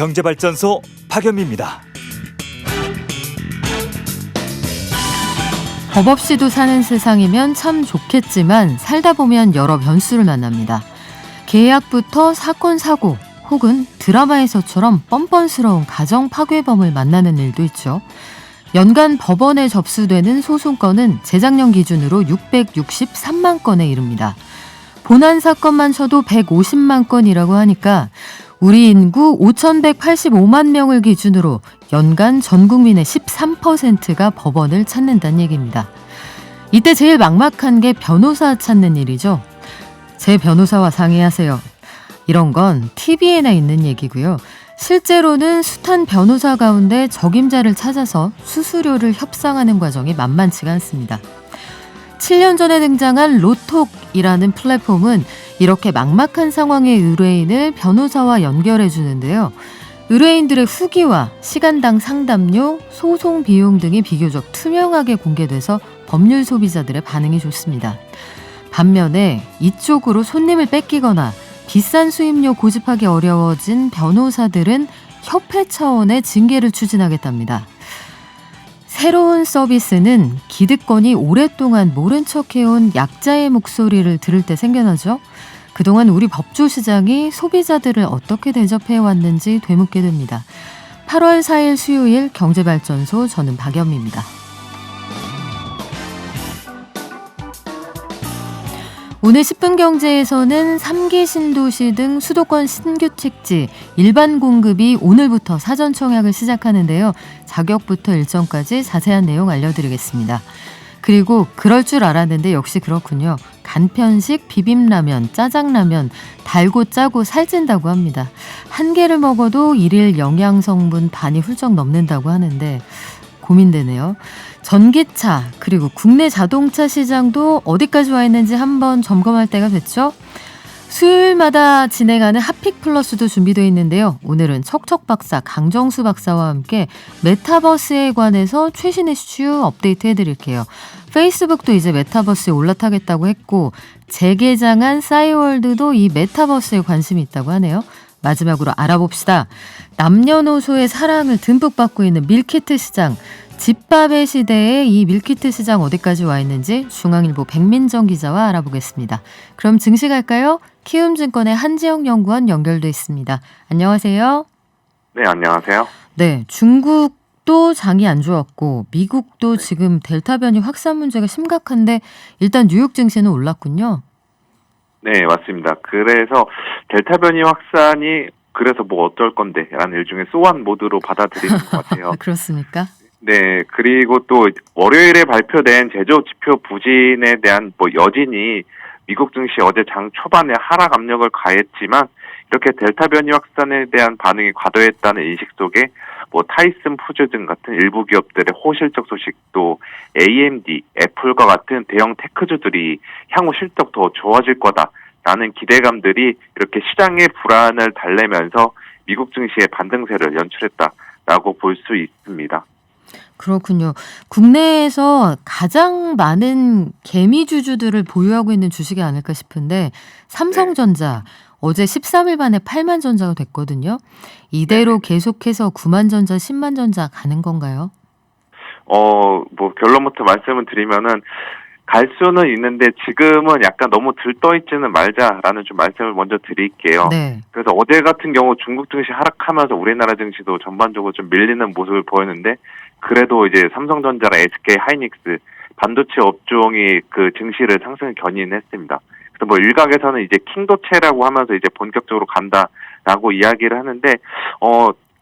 경제발전소 박연미입니다. 법 없이도 사는 세상이면 참 좋겠지만 살다 보면 여러 변수를 만납니다. 계약부터 사건 사고 혹은 드라마에서처럼 뻔뻔스러운 가정 파괴범을 만나는 일도 있죠. 연간 법원에 접수되는 소송건은 재작년 기준으로 663만 건에 이릅니다. 본안 사건만 쳐도 150만 건이라고 하니까 우리 인구 5,185만 명을 기준으로 연간 전 국민의 13%가 법원을 찾는다는 얘기입니다. 이때 제일 막막한 게 변호사 찾는 일이죠. 제 변호사와 상의하세요. 이런 건 TV에나 있는 얘기고요. 실제로는 숱한 변호사 가운데 적임자를 찾아서 수수료를 협상하는 과정이 만만치가 않습니다. 7년 전에 등장한 로톡이라는 플랫폼은 이렇게 막막한 상황의 의뢰인을 변호사와 연결해 주는데요. 의뢰인들의 후기와 시간당 상담료, 소송 비용 등이 비교적 투명하게 공개돼서 법률 소비자들의 반응이 좋습니다. 반면에 이쪽으로 손님을 뺏기거나 비싼 수임료 고집하기 어려워진 변호사들은 협회 차원의 징계를 추진하겠답니다. 새로운 서비스는 기득권이 오랫동안 모른 척해온 약자의 목소리를 들을 때 생겨나죠. 그동안 우리 법조 시장이 소비자들을 어떻게 대접해왔는지 되묻게 됩니다. 8월 4일 수요일 경제발전소, 저는 박연미입니다. 오늘 10분 경제에서는 3기 신도시 등 수도권 신규 택지 일반 공급이 오늘부터 사전 청약을 시작하는데요. 자격부터 일정까지 자세한 내용 알려드리겠습니다. 그리고 그럴 줄 알았는데 역시 그렇군요. 간편식 비빔라면, 짜장라면 달고 짜고 살찐다고 합니다. 한 개를 먹어도 일일 영양성분 반이 훌쩍 넘는다고 하는데 고민되네요. 전기차 그리고 국내 자동차 시장도 어디까지 와 있는지 한번 점검할 때가 됐죠. 수요일마다 진행하는 핫픽 플러스도 준비되어 있는데요. 오늘은 척척 박사 강정수 박사와 함께 메타버스에 관해서 최신 이슈 업데이트 해드릴게요. 페이스북도 이제 메타버스에 올라타겠다고 했고 재개장한 싸이월드도 이 메타버스에 관심이 있다고 하네요. 마지막으로 알아봅시다. 남녀노소의 사랑을 듬뿍 받고 있는 밀키트 시장. 집밥의 시대에 이 밀키트 시장 어디까지 와 있는지 중앙일보 백민정 기자와 알아보겠습니다. 그럼 증시 갈까요? 키움증권의 한지영 연구원 연결돼 있습니다. 안녕하세요. 네, 안녕하세요. 네, 중국도 장이 안 좋았고 미국도 지금 델타 변이 확산 문제가 심각한데 일단 뉴욕 증시는 올랐군요. 네, 맞습니다. 그래서 델타 변이 확산이 그래서 뭐 어쩔 건데 라는 일종의 소환 모드로 받아들이는 것 같아요. 그렇습니까? 네, 그리고 또 월요일에 발표된 제조 지표 부진에 대한 뭐 여진이 미국 증시 어제 장 초반에 하락 압력을 가했지만 이렇게 델타 변이 확산에 대한 반응이 과도했다는 인식 속에 뭐 타이슨 푸드 등 같은 일부 기업들의 호실적 소식도 AMD, 애플과 같은 대형 테크주들이 향후 실적 더 좋아질 거다라는 기대감들이 이렇게 시장의 불안을 달래면서 미국 증시의 반등세를 연출했다라고 볼 수 있습니다. 그렇군요. 국내에서 가장 많은 개미주주들을 보유하고 있는 주식이 아닐까 싶은데 삼성전자 어제 13일 만에 8만 전자가 됐거든요. 이대로 계속해서 9만 전자, 10만 전자 가는 건가요? 뭐 결론부터 말씀을 드리면은 갈 수는 있는데 지금은 약간 너무 들떠 있지는 말자라는 좀 말씀을 먼저 드릴게요. 네. 그래서 어제 같은 경우 중국 증시 하락하면서 우리나라 증시도 전반적으로 좀 밀리는 모습을 보였는데 그래도 이제 삼성전자랑 SK 하이닉스 반도체 업종이 그 증시를 상승 견인했습니다. 그래서 뭐 일각에서는 이제 킹도체라고 하면서 이제 본격적으로 간다라고 이야기를 하는데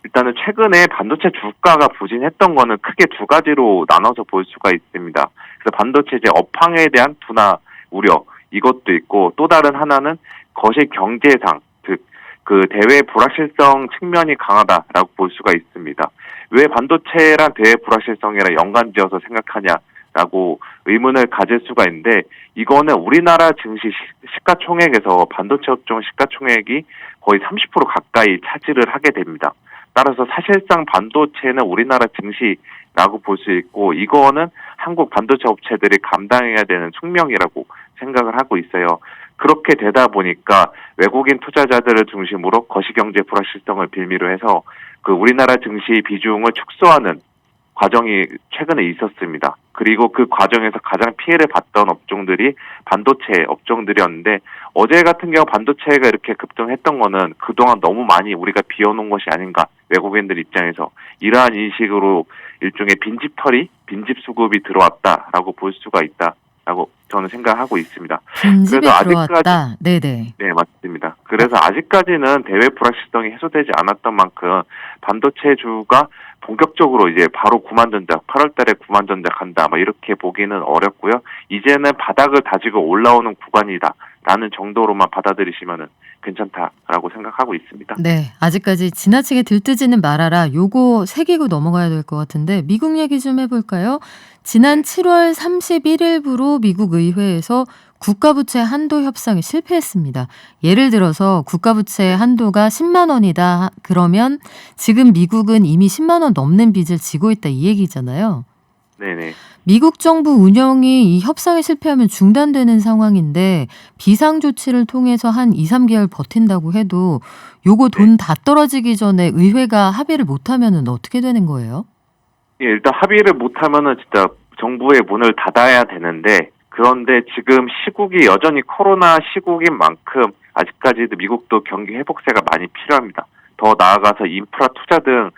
일단은 최근에 반도체 주가가 부진했던 거는 크게 두 가지로 나눠서 볼 수가 있습니다. 그래서 반도체 이제 업황에 대한 둔화 우려 이것도 있고 또 다른 하나는 거시 경제상 즉 그 대외 불확실성 측면이 강하다라고 볼 수가 있습니다. 왜 반도체랑 대외 불확실성이랑 연관지어서 생각하냐라고 의문을 가질 수가 있는데 이거는 우리나라 증시 시가총액에서 반도체 업종 시가총액이 거의 30% 가까이 차지를 하게 됩니다. 따라서 사실상 반도체는 우리나라 증시라고 볼 수 있고 이거는 한국 반도체 업체들이 감당해야 되는 숙명이라고 생각을 하고 있어요. 그렇게 되다 보니까 외국인 투자자들을 중심으로 거시경제 불확실성을 빌미로 해서 그 우리나라 증시 비중을 축소하는 과정이 최근에 있었습니다. 그리고 그 과정에서 가장 피해를 봤던 업종들이 반도체 업종들이었는데 어제 같은 경우 반도체가 이렇게 급등했던 거는 그동안 너무 많이 우리가 비워놓은 것이 아닌가, 외국인들 입장에서 이러한 인식으로 일종의 빈집 수급이 들어왔다라고 볼 수가 있다라고 저는 생각하고 있습니다. 빈집에 그래서 들어왔다. 네네. 네, 맞습니다. 그래서 아직까지는 대외 불확실성이 해소되지 않았던 만큼 반도체주가 본격적으로 이제 바로 9만 전작, 8월 달에 9만 전작 한다, 이렇게 보기는 어렵고요. 이제는 바닥을 다지고 올라오는 구간이다라는 정도로만 받아들이시면은 괜찮다라고 생각하고 있습니다. 네, 아직까지 지나치게 들뜨지는 말아라. 요거 새기고 넘어가야 될 것 같은데 미국 얘기 좀 해볼까요? 지난 7월 31일부로 미국 의회에서 국가부채 한도 협상에 실패했습니다. 예를 들어서 국가부채 한도가 10만 원이다. 그러면 지금 미국은 이미 10만 원 넘는 빚을 지고 있다 이 얘기잖아요. 네네. 미국 정부 운영이 이 협상에 실패하면 중단되는 상황인데 비상조치를 통해서 한 2, 3개월 버틴다고 해도 요거 돈 다 떨어지기 전에 의회가 합의를 못하면은 어떻게 되는 거예요? 예, 일단 합의를 못하면은 진짜 정부의 문을 닫아야 되는데, 그런데 지금 시국이 여전히 코로나 시국인 만큼 아직까지도 미국도 경기 회복세가 많이 필요합니다. 더 나아가서 인프라 투자 등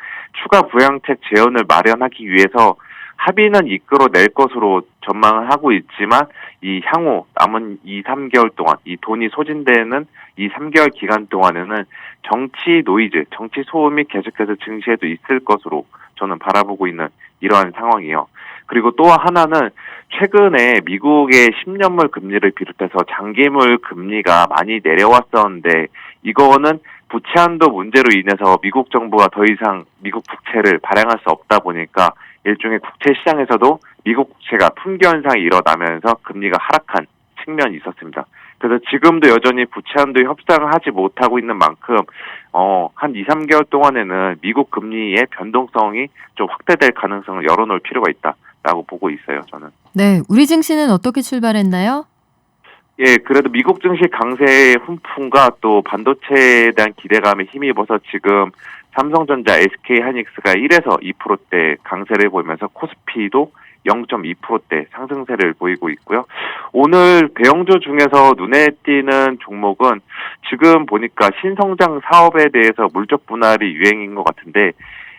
추가 부양책 재원을 마련하기 위해서 합의는 이끌어낼 것으로 전망을 하고 있지만 이 향후 남은 2, 3개월 동안 이 돈이 소진되는 이 3개월 기간 동안에는 정치 노이즈, 정치 소음이 계속해서 증시에도 있을 것으로 저는 바라보고 있는 이러한 상황이에요. 그리고 또 하나는 최근에 미국의 10년물 금리를 비롯해서 장기물 금리가 많이 내려왔었는데 이거는 부채 한도 문제로 인해서 미국 정부가 더 이상 미국 국채를 발행할 수 없다 보니까 일종의 국채 시장에서도 미국 국채가 품귀 현상이 일어나면서 금리가 하락한 측면이 있었습니다. 그래서 지금도 여전히 부채 한도 협상을 하지 못하고 있는 만큼 한 2, 3개월 동안에는 미국 금리의 변동성이 좀 확대될 가능성을 열어놓을 필요가 있다라고 보고 있어요, 저는. 네, 우리 증시는 어떻게 출발했나요? 예, 그래도 미국 증시 강세의 훈풍과 또 반도체에 대한 기대감에 힘입어서 지금 삼성전자, SK하이닉스가 1에서 2%대 강세를 보이면서 코스피도 0.2%대 상승세를 보이고 있고요. 오늘 대형주 중에서 눈에 띄는 종목은 지금 보니까 신성장 사업에 대해서 물적 분할이 유행인 것 같은데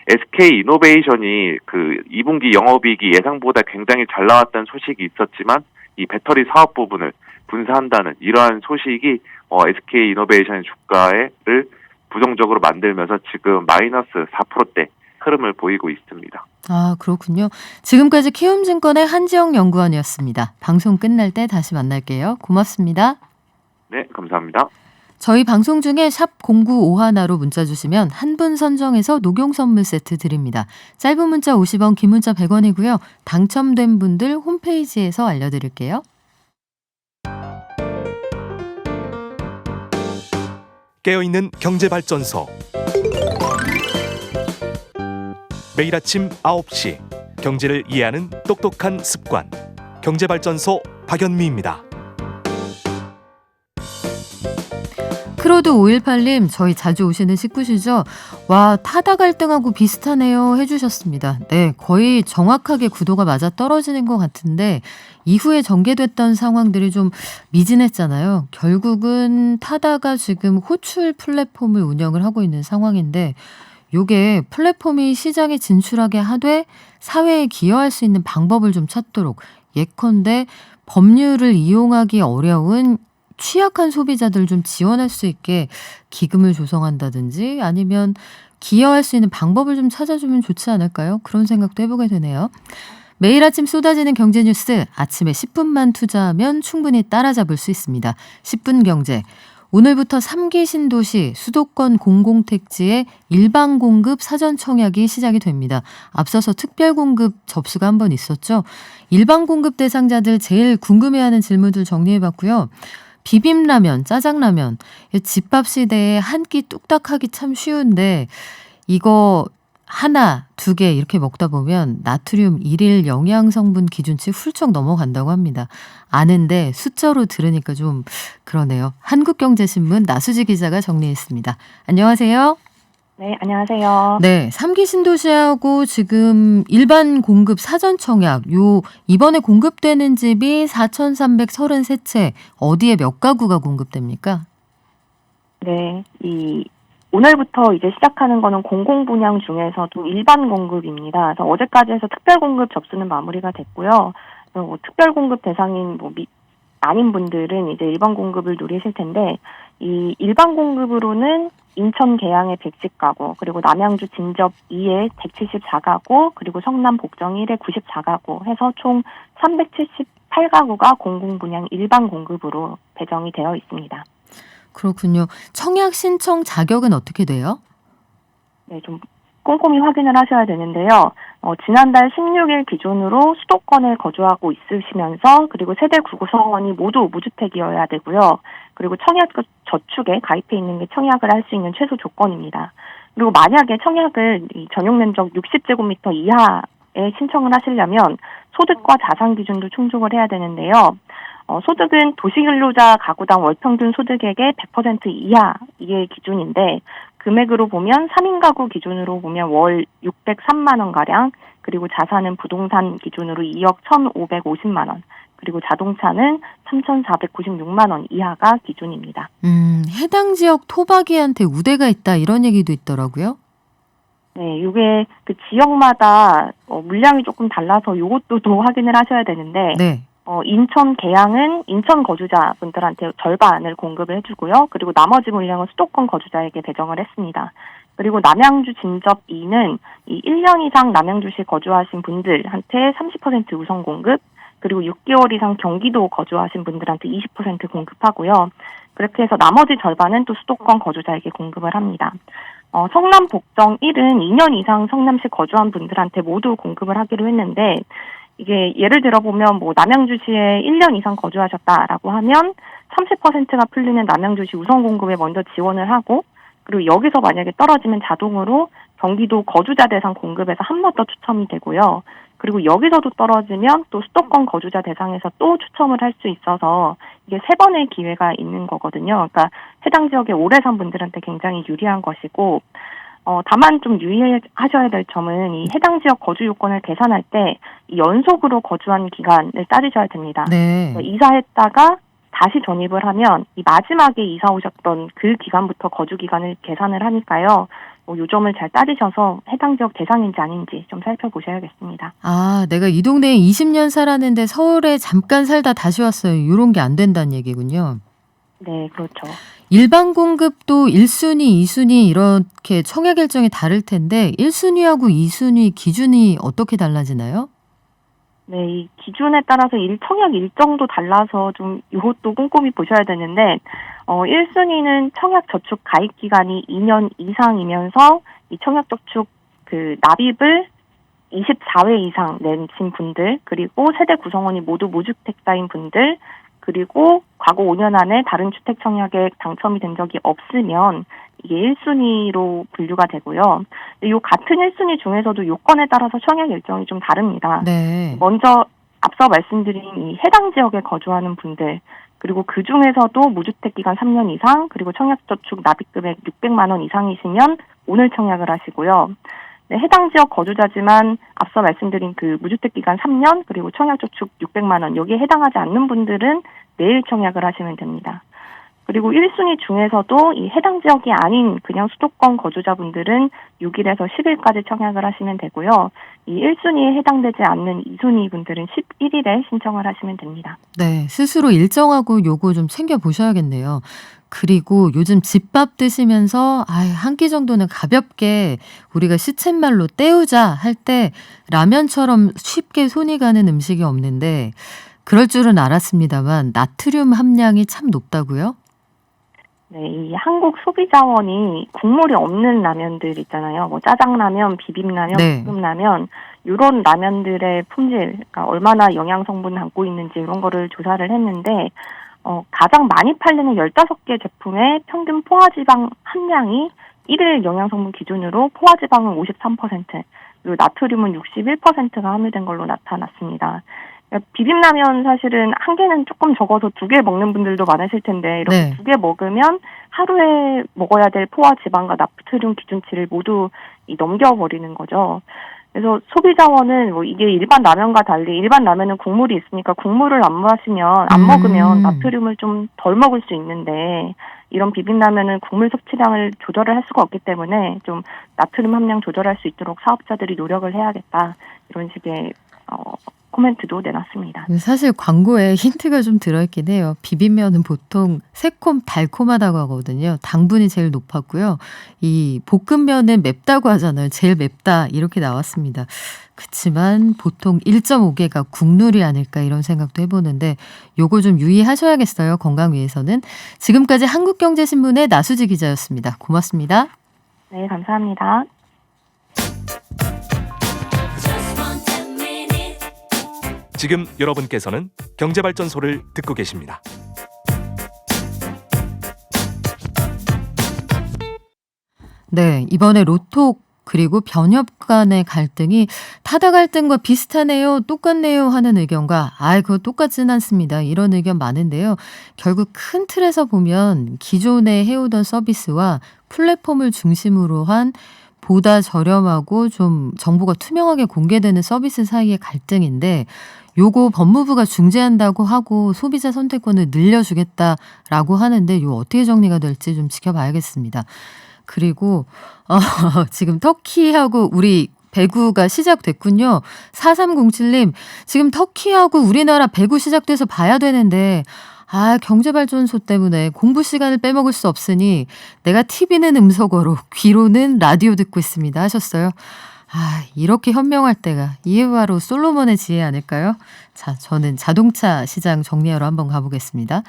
SK이노베이션이 그 2분기 영업이익이 예상보다 굉장히 잘 나왔다는 소식이 있었지만 이 배터리 사업 부분을 분사한다는 이러한 소식이 SK이노베이션의 주가를 부정적으로 만들면서 지금 마이너스 4%대 흐름을 보이고 있습니다. 아, 그렇군요. 지금까지 키움증권의 한지영 연구원이었습니다. 방송 끝날 때 다시 만날게요. 고맙습니다. 네, 감사합니다. 저희 방송 중에 샵 0951로 문자 주시면 한 분 선정해서 녹용 선물 세트 드립니다. 짧은 문자 50원, 긴 문자 100원이고요. 당첨된 분들 홈페이지에서 알려드릴게요. 깨어있는 경제발전소. 매일 아침 9시 경제를 이해하는 똑똑한 습관. 경제발전소 박연미입니다. 크로드 518님, 저희 자주 오시는 식구시죠? 와, 타다 갈등하고 비슷하네요 해주셨습니다. 네, 거의 정확하게 구도가 맞아 떨어지는 것 같은데 이후에 전개됐던 상황들이 좀 미진했잖아요. 결국은 타다가 지금 호출 플랫폼을 운영을 하고 있는 상황인데 요게 플랫폼이 시장에 진출하게 하되 사회에 기여할 수 있는 방법을 좀 찾도록, 예컨대 법률을 이용하기 어려운 취약한 소비자들 좀 지원할 수 있게 기금을 조성한다든지 아니면 기여할 수 있는 방법을 좀 찾아주면 좋지 않을까요? 그런 생각도 해보게 되네요. 매일 아침 쏟아지는 경제 뉴스, 아침에 10분만 투자하면 충분히 따라잡을 수 있습니다. 10분 경제. 오늘부터 3기 신도시 수도권 공공택지의 일반 공급 사전 청약이 시작이 됩니다. 앞서서 특별 공급 접수가 한 번 있었죠. 일반 공급 대상자들 제일 궁금해하는 질문들 정리해봤고요. 비빔라면, 짜장라면, 집밥 시대에 한 끼 뚝딱 하기 참 쉬운데 이거 하나, 두 개 이렇게 먹다 보면 나트륨 일일 영양 성분 기준치 훌쩍 넘어간다고 합니다. 아는데 숫자로 들으니까 좀 그러네요. 한국경제신문 나수지 기자가 정리했습니다. 안녕하세요. 네, 안녕하세요. 네, 3기 신도시하고 지금 일반 공급 사전 청약, 이번에 공급되는 집이 4,333채, 어디에 몇 가구가 공급됩니까? 네, 오늘부터 이제 시작하는 거는 공공 분양 중에서도 일반 공급입니다. 그래서 어제까지 해서 특별 공급 접수는 마무리가 됐고요. 특별 공급 대상인 아닌 분들은 이제 일반 공급을 누리실 텐데, 이 일반 공급으로는 인천 계양의 110가구, 그리고 남양주 진접 2에 174가구, 그리고 성남 복정 1에 94가구 해서 총 378가구가 공공 분양 일반 공급으로 배정이 되어 있습니다. 그렇군요. 청약 신청 자격은 어떻게 돼요? 네, 좀 꼼꼼히 확인을 하셔야 되는데요. 지난달 16일 기준으로 수도권에 거주하고 있으시면서 그리고 세대 구성원이 모두 무주택이어야 되고요. 그리고 청약 저축에 가입해 있는 게 청약을 할 수 있는 최소 조건입니다. 그리고 만약에 청약을 전용 면적 60제곱미터 이하에 신청을 하시려면 소득과 자산 기준도 충족을 해야 되는데요. 소득은 도시근로자 가구당 월평균 소득액의 100% 이하 이게 기준인데 금액으로 보면 3인 가구 기준으로 보면 월 603만 원가량, 그리고 자산은 부동산 기준으로 2억 1,550만 원, 그리고 자동차는 3,496만 원 이하가 기준입니다. 해당 지역 토박이한테 우대가 있다 이런 얘기도 있더라고요. 네, 이게 그 지역마다 물량이 조금 달라서 이것도 더 확인을 하셔야 되는데 네. 인천 계양은 인천 거주자분들한테 절반을 공급을 해주고요. 그리고 나머지 물량은 수도권 거주자에게 배정을 했습니다. 그리고 남양주 진접 2는 이 1년 이상 남양주시 거주하신 분들한테 30% 우선 공급, 그리고 6개월 이상 경기도 거주하신 분들한테 20% 공급하고요. 그렇게 해서 나머지 절반은 또 수도권 거주자에게 공급을 합니다. 성남 복정 1은 2년 이상 성남시 거주한 분들한테 모두 공급을 하기로 했는데 이게 예를 들어 보면 남양주시에 1년 이상 거주하셨다라고 하면 30%가 풀리는 남양주시 우선 공급에 먼저 지원을 하고, 그리고 여기서 만약에 떨어지면 자동으로 경기도 거주자 대상 공급에서 한 번 더 추첨이 되고요. 그리고 여기서도 떨어지면 또 수도권 거주자 대상에서 또 추첨을 할 수 있어서 이게 3번의 기회가 있는 거거든요. 그러니까 해당 지역에 오래 산 분들한테 굉장히 유리한 것이고, 다만 좀 유의하셔야 될 점은 이 해당 지역 거주 요건을 계산할 때 이 연속으로 거주한 기간을 따지셔야 됩니다. 네. 이사했다가 다시 전입을 하면 이 마지막에 이사 오셨던 그 기간부터 거주 기간을 계산을 하니까요. 이 점을 잘 따지셔서 해당 지역 대상인지 아닌지 좀 살펴보셔야겠습니다. 아, 내가 이 동네에 20년 살았는데 서울에 잠깐 살다 다시 왔어요. 이런 게 안 된다는 얘기군요. 네, 그렇죠. 일반 공급도 1순위, 2순위 이렇게 청약 일정이 다를 텐데 1순위하고 2순위 기준이 어떻게 달라지나요? 네, 이 기준에 따라서 청약 일정도 달라서 좀 이것도 꼼꼼히 보셔야 되는데 1순위는 청약 저축 가입 기간이 2년 이상이면서 이 청약 저축 납입을 24회 이상 내신 분들, 그리고 세대 구성원이 모두 무주택자인 분들, 그리고 과거 5년 안에 다른 주택 청약에 당첨이 된 적이 없으면 이게 1순위로 분류가 되고요. 이 같은 1순위 중에서도 요건에 따라서 청약 일정이 좀 다릅니다. 네. 먼저 앞서 말씀드린 이 해당 지역에 거주하는 분들, 그리고 그 중에서도 무주택 기간 3년 이상, 그리고 청약저축 납입금액 600만 원 이상이시면 오늘 청약을 하시고요. 네, 해당 지역 거주자지만 앞서 말씀드린 그 무주택 기간 3년, 그리고 청약저축 600만 원, 여기에 해당하지 않는 분들은 내일 청약을 하시면 됩니다. 그리고 1순위 중에서도 이 해당 지역이 아닌 그냥 수도권 거주자분들은 6일에서 10일까지 청약을 하시면 되고요. 이 1순위에 해당되지 않는 2순위 분들은 11일에 신청을 하시면 됩니다. 네, 스스로 일정하고 요거 좀 챙겨보셔야겠네요. 그리고 요즘 집밥 드시면서 한 끼 정도는 가볍게 우리가 시쳇말로 때우자 할 때 라면처럼 쉽게 손이 가는 음식이 없는데 그럴 줄은 알았습니다만 나트륨 함량이 참 높다고요? 네, 이 한국 소비자원이 국물이 없는 라면들 있잖아요. 짜장라면, 비빔라면, 네. 볶음라면, 이런 라면들의 품질, 그러니까 얼마나 영양 성분 담고 있는지 이런 거를 조사를 했는데 가장 많이 팔리는 15개 제품의 평균 포화지방 함량이 1일 영양성분 기준으로 포화지방은 53%, 그리고 나트륨은 61%가 함유된 걸로 나타났습니다. 비빔라면 사실은 한 개는 조금 적어서 2개 먹는 분들도 많으실 텐데 이렇게 네. 2개 먹으면 하루에 먹어야 될 포화지방과 나트륨 기준치를 모두 넘겨버리는 거죠. 그래서 소비자원은 뭐 이게 일반 라면과 달리 일반 라면은 국물이 있으니까 국물을 안 먹으면 나트륨을 좀 덜 먹을 수 있는데 이런 비빔라면은 국물 섭취량을 조절을 할 수가 없기 때문에 좀 나트륨 함량 조절할 수 있도록 사업자들이 노력을 해야겠다. 이런 식의 코멘트도 내놨습니다. 사실 광고에 힌트가 좀 들어있긴 해요. 비빔면은 보통 새콤 달콤하다고 하거든요. 당분이 제일 높았고요. 이 볶음면은 맵다고 하잖아요. 제일 맵다 이렇게 나왔습니다. 그치만 보통 1.5개가 국룰이 아닐까 이런 생각도 해보는데 요거 좀 유의하셔야겠어요. 건강 위해서는. 지금까지 한국경제신문의 나수지 기자였습니다. 고맙습니다. 네, 감사합니다. 지금 여러분께서는 경제발전소를 듣고 계십니다. 네, 이번에 로톡 그리고 변협 간의 갈등이 타다 갈등과 비슷하네요, 똑같네요 하는 의견과 그거 똑같진 않습니다. 이런 의견 많은데요. 결국 큰 틀에서 보면 기존에 해오던 서비스와 플랫폼을 중심으로 한 보다 저렴하고 좀 정보가 투명하게 공개되는 서비스 사이의 갈등인데 요거 법무부가 중재한다고 하고 소비자 선택권을 늘려주겠다라고 하는데 요 어떻게 정리가 될지 좀 지켜봐야겠습니다. 그리고 지금 터키하고 우리 배구가 시작됐군요. 4307님 지금 터키하고 우리나라 배구 시작돼서 봐야 되는데 경제발전소 때문에 공부 시간을 빼먹을 수 없으니 내가 TV는 음소거로 귀로는 라디오 듣고 있습니다 하셨어요. 이렇게 현명할 때가 이게 바로 솔로몬의 지혜 아닐까요? 자, 저는 자동차 시장 정리하러 한번 가보겠습니다.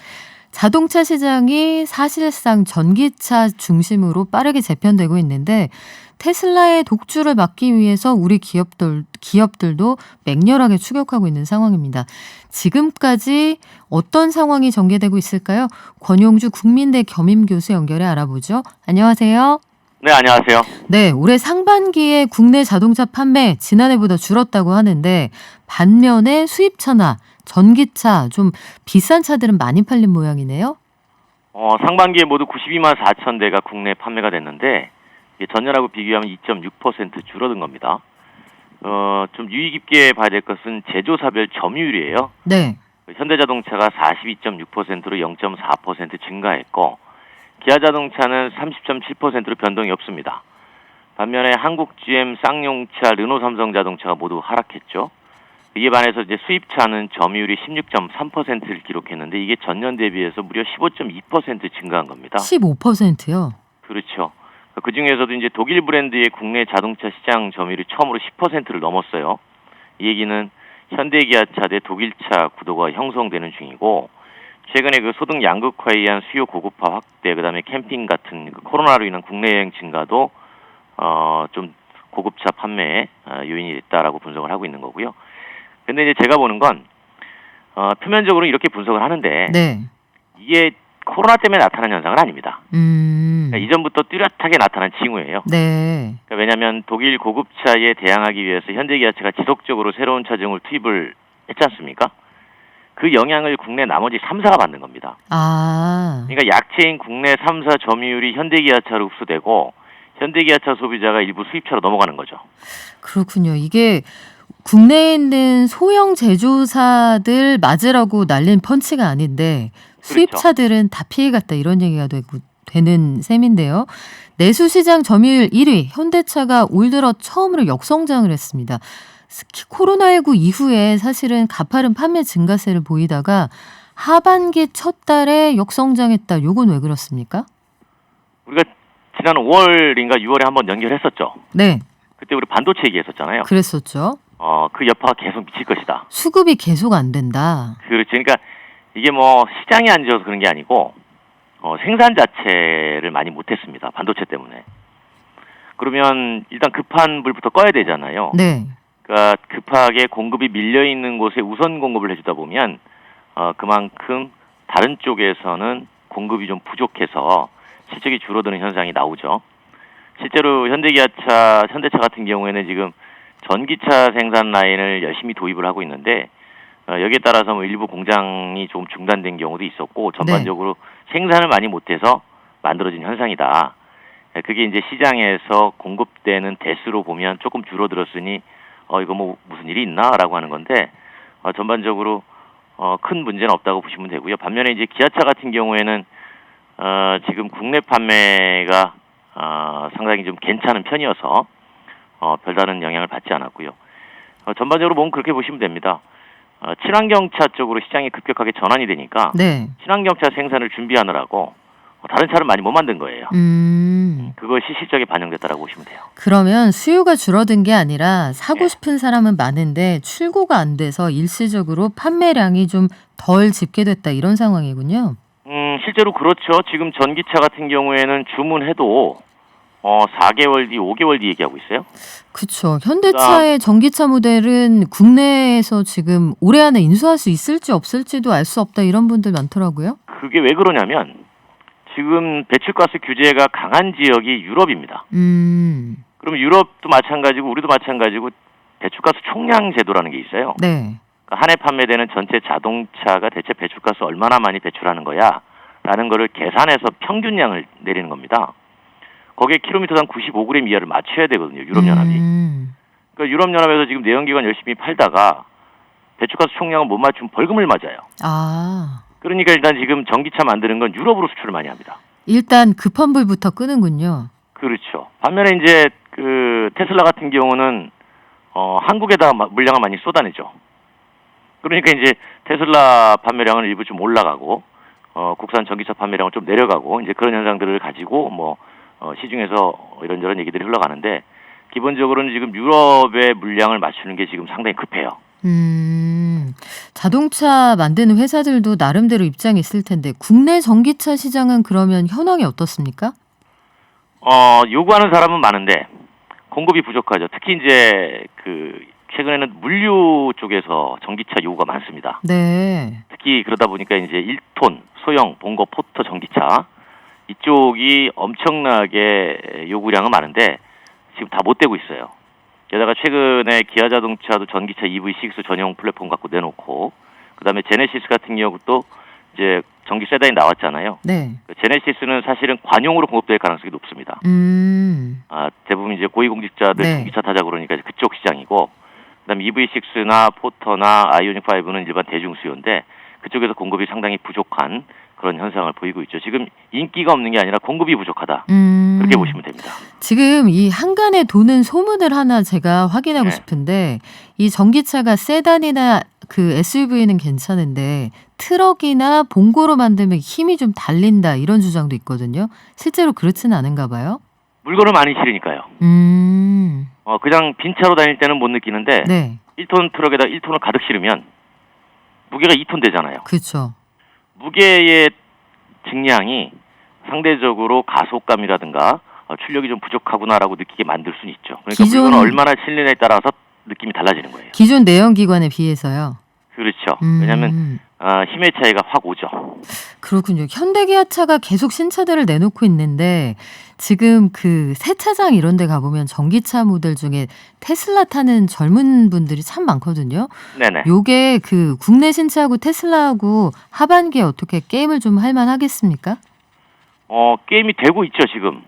자동차 시장이 사실상 전기차 중심으로 빠르게 재편되고 있는데 테슬라의 독주를 막기 위해서 우리 기업들도 맹렬하게 추격하고 있는 상황입니다. 지금까지 어떤 상황이 전개되고 있을까요? 권용주 국민대 겸임교수 연결해 알아보죠. 안녕하세요. 네, 안녕하세요. 네, 올해 상반기에 국내 자동차 판매 지난해보다 줄었다고 하는데 반면에 수입차나 전기차 좀 비싼 차들은 많이 팔린 모양이네요. 상반기에 모두 92만 4천 대가 국내 판매가 됐는데 이게 전년하고 비교하면 2.6% 줄어든 겁니다. 좀 유의 깊게 봐야 될 것은 제조사별 점유율이에요. 네. 현대자동차가 42.6%로 0.4% 증가했고 기아자동차는 30.7%로 변동이 없습니다. 반면에 한국 GM, 쌍용차, 르노, 삼성자동차가 모두 하락했죠. 이에 반해서 이제 수입차는 점유율이 16.3%를 기록했는데 이게 전년 대비해서 무려 15.2% 증가한 겁니다. 15%요? 그렇죠. 그 중에서도 이제 독일 브랜드의 국내 자동차 시장 점유율이 처음으로 10%를 넘었어요. 이 얘기는 현대기아차 대 독일차 구도가 형성되는 중이고 최근에 그 소득 양극화에 의한 수요 고급화 확대, 그다음에 캠핑 같은 코로나로 인한 국내 여행 증가도 좀 고급차 판매에 요인이 됐다라고 분석을 하고 있는 거고요. 근데 이제 제가 보는 건 표면적으로 이렇게 분석을 하는데 네. 이게 코로나 때문에 나타난 현상은 아닙니다. 그러니까 이전부터 뚜렷하게 나타난 징후예요. 네. 그러니까 왜냐하면 독일 고급차에 대항하기 위해서 현대기아차가 지속적으로 새로운 차종을 투입을 했지 않습니까? 그 영향을 국내 나머지 3사가 받는 겁니다. 그러니까 약체인 국내 3사 점유율이 현대기아차로 흡수되고 현대기아차 소비자가 일부 수입차로 넘어가는 거죠. 그렇군요. 이게 국내에 있는 소형 제조사들 맞으라고 날린 펀치가 아닌데 수입차들은 다 피해갔다 이런 얘기가 되는 셈인데요. 내수시장 점유율 1위 현대차가 올 들어 처음으로 역성장을 했습니다. 코로나19 이후에 사실은 가파른 판매 증가세를 보이다가 하반기 첫 달에 역성장했다. 요건 왜 그렇습니까? 우리가 지난 5월인가 6월에 한번 연결했었죠. 네. 그때 우리 반도체 얘기했었잖아요. 그랬었죠. 그 여파가 계속 미칠 것이다. 수급이 계속 안 된다. 그렇죠. 그러니까 이게 뭐 시장이 안 좋아서 그런 게 아니고 생산 자체를 많이 못했습니다. 반도체 때문에. 그러면 일단 급한 불부터 꺼야 되잖아요. 네. 그러니까 급하게 공급이 밀려 있는 곳에 우선 공급을 해주다 보면 그만큼 다른 쪽에서는 공급이 좀 부족해서 실적이 줄어드는 현상이 나오죠. 실제로 현대차 같은 경우에는 지금 전기차 생산 라인을 열심히 도입을 하고 있는데 여기에 따라서 뭐 일부 공장이 좀 중단된 경우도 있었고 전반적으로 생산을 많이 못해서 만들어진 현상이다. 그게 이제 시장에서 공급되는 대수로 보면 조금 줄어들었으니 이거 뭐 무슨 일이 있나라고 하는 건데 전반적으로 큰 문제는 없다고 보시면 되고요. 반면에 이제 기아차 같은 경우에는 지금 국내 판매가 상당히 좀 괜찮은 편이어서 별다른 영향을 받지 않았고요. 전반적으로 보면 그렇게 보시면 됩니다. 친환경차 쪽으로 시장이 급격하게 전환이 되니까 네. 친환경차 생산을 준비하느라고 다른 차를 많이 못 만든 거예요. 그것이 실적에 반영됐다라고 보시면 돼요. 그러면 수요가 줄어든 게 아니라 사고 싶은 사람은 많은데 출고가 안 돼서 일시적으로 판매량이 좀 덜 집계됐다 이런 상황이군요. 실제로 그렇죠. 지금 전기차 같은 경우에는 주문해도 4개월 뒤, 5개월 뒤 얘기하고 있어요. 그렇죠. 현대차의 전기차 모델은 국내에서 지금 올해 안에 인수할 수 있을지 없을지도 알 수 없다 이런 분들 많더라고요. 그게 왜 그러냐면 지금 배출가스 규제가 강한 지역이 유럽입니다. 그럼 유럽도 마찬가지고 우리도 마찬가지고 배출가스 총량 제도라는 게 있어요. 네. 그러니까 한 해 판매되는 전체 자동차가 대체 배출가스 얼마나 많이 배출하는 거야 라는 거를 계산해서 평균량을 내리는 겁니다. 거기에 킬로미터당 95g 이하를 맞춰야 되거든요. 유럽연합이. 그러니까 유럽연합에서 지금 내연기관 열심히 팔다가 배출가스 총량을 못 맞추면 벌금을 맞아요. 그러니까 일단 지금 전기차 만드는 건 유럽으로 수출을 많이 합니다. 일단 급한 불부터 끄는군요. 그렇죠. 반면에 이제 그 테슬라 같은 경우는 한국에다 물량을 많이 쏟아내죠. 그러니까 이제 테슬라 판매량은 일부 좀 올라가고 국산 전기차 판매량은 좀 내려가고 이제 그런 현상들을 가지고 뭐 시중에서 이런저런 얘기들이 흘러가는데 기본적으로는 지금 유럽의 물량을 맞추는 게 지금 상당히 급해요. 자동차 만드는 회사들도 나름대로 입장이 있을 텐데 국내 전기차 시장은 그러면 현황이 어떻습니까? 요구하는 사람은 많은데 공급이 부족하죠. 특히 이제 그 최근에는 물류 쪽에서 전기차 요구가 많습니다. 네. 특히 그러다 보니까 이제 1톤 소형 봉고 포터 전기차 이쪽이 엄청나게 요구량은 많은데 지금 다 못 되고 있어요. 게다가 최근에 기아 자동차도 전기차 EV6 전용 플랫폼 갖고 내놓고 그다음에 제네시스 같은 경우도 이제 전기 세단이 나왔잖아요. 네. 제네시스는 사실은 관용으로 공급될 가능성이 높습니다. 대부분 이제 고위공직자들 네. 전기차 타자 그러니까 그쪽 시장이고 그다음에 EV6나 포터나 아이오닉5는 일반 대중 수요인데 그쪽에서 공급이 상당히 부족한 그런 현상을 보이고 있죠. 지금 인기가 없는 게 아니라 공급이 부족하다. 그렇게 보시면 됩니다. 지금 이 한간에 도는 소문을 하나 제가 확인하고 싶은데 이 전기차가 세단이나 그 SUV는 괜찮은데 트럭이나 봉고로 만들면 힘이 좀 달린다 이런 주장도 있거든요. 실제로 그렇지는 않은가 봐요. 물건을 많이 실으니까요. 그냥 빈 차로 다닐 때는 못 느끼는데 네. 1톤 트럭에다 1톤을 가득 실으면 무게가 2톤 되잖아요. 그렇죠. 무게의 증량이 상대적으로 가속감이라든가 출력이 좀 부족하구나라고 느끼게 만들 수는 있죠. 그러니까 물건을 얼마나 실느냐에 따라서 느낌이 달라지는 거예요. 기존 내연기관에 비해서요. 그렇죠. 왜냐하면 힘의 차이가 확 오죠. 그렇군요. 현대기아차가 계속 신차들을 내놓고 있는데 지금 그 세차장 이런 데 가보면 전기차 모델 중에 테슬라 타는 젊은 분들이 참 많거든요. 네네. 요게 그 국내 신차하고 테슬라하고 하반기에 어떻게 게임을 좀 할 만하겠습니까? 게임이 되고 있죠, 지금.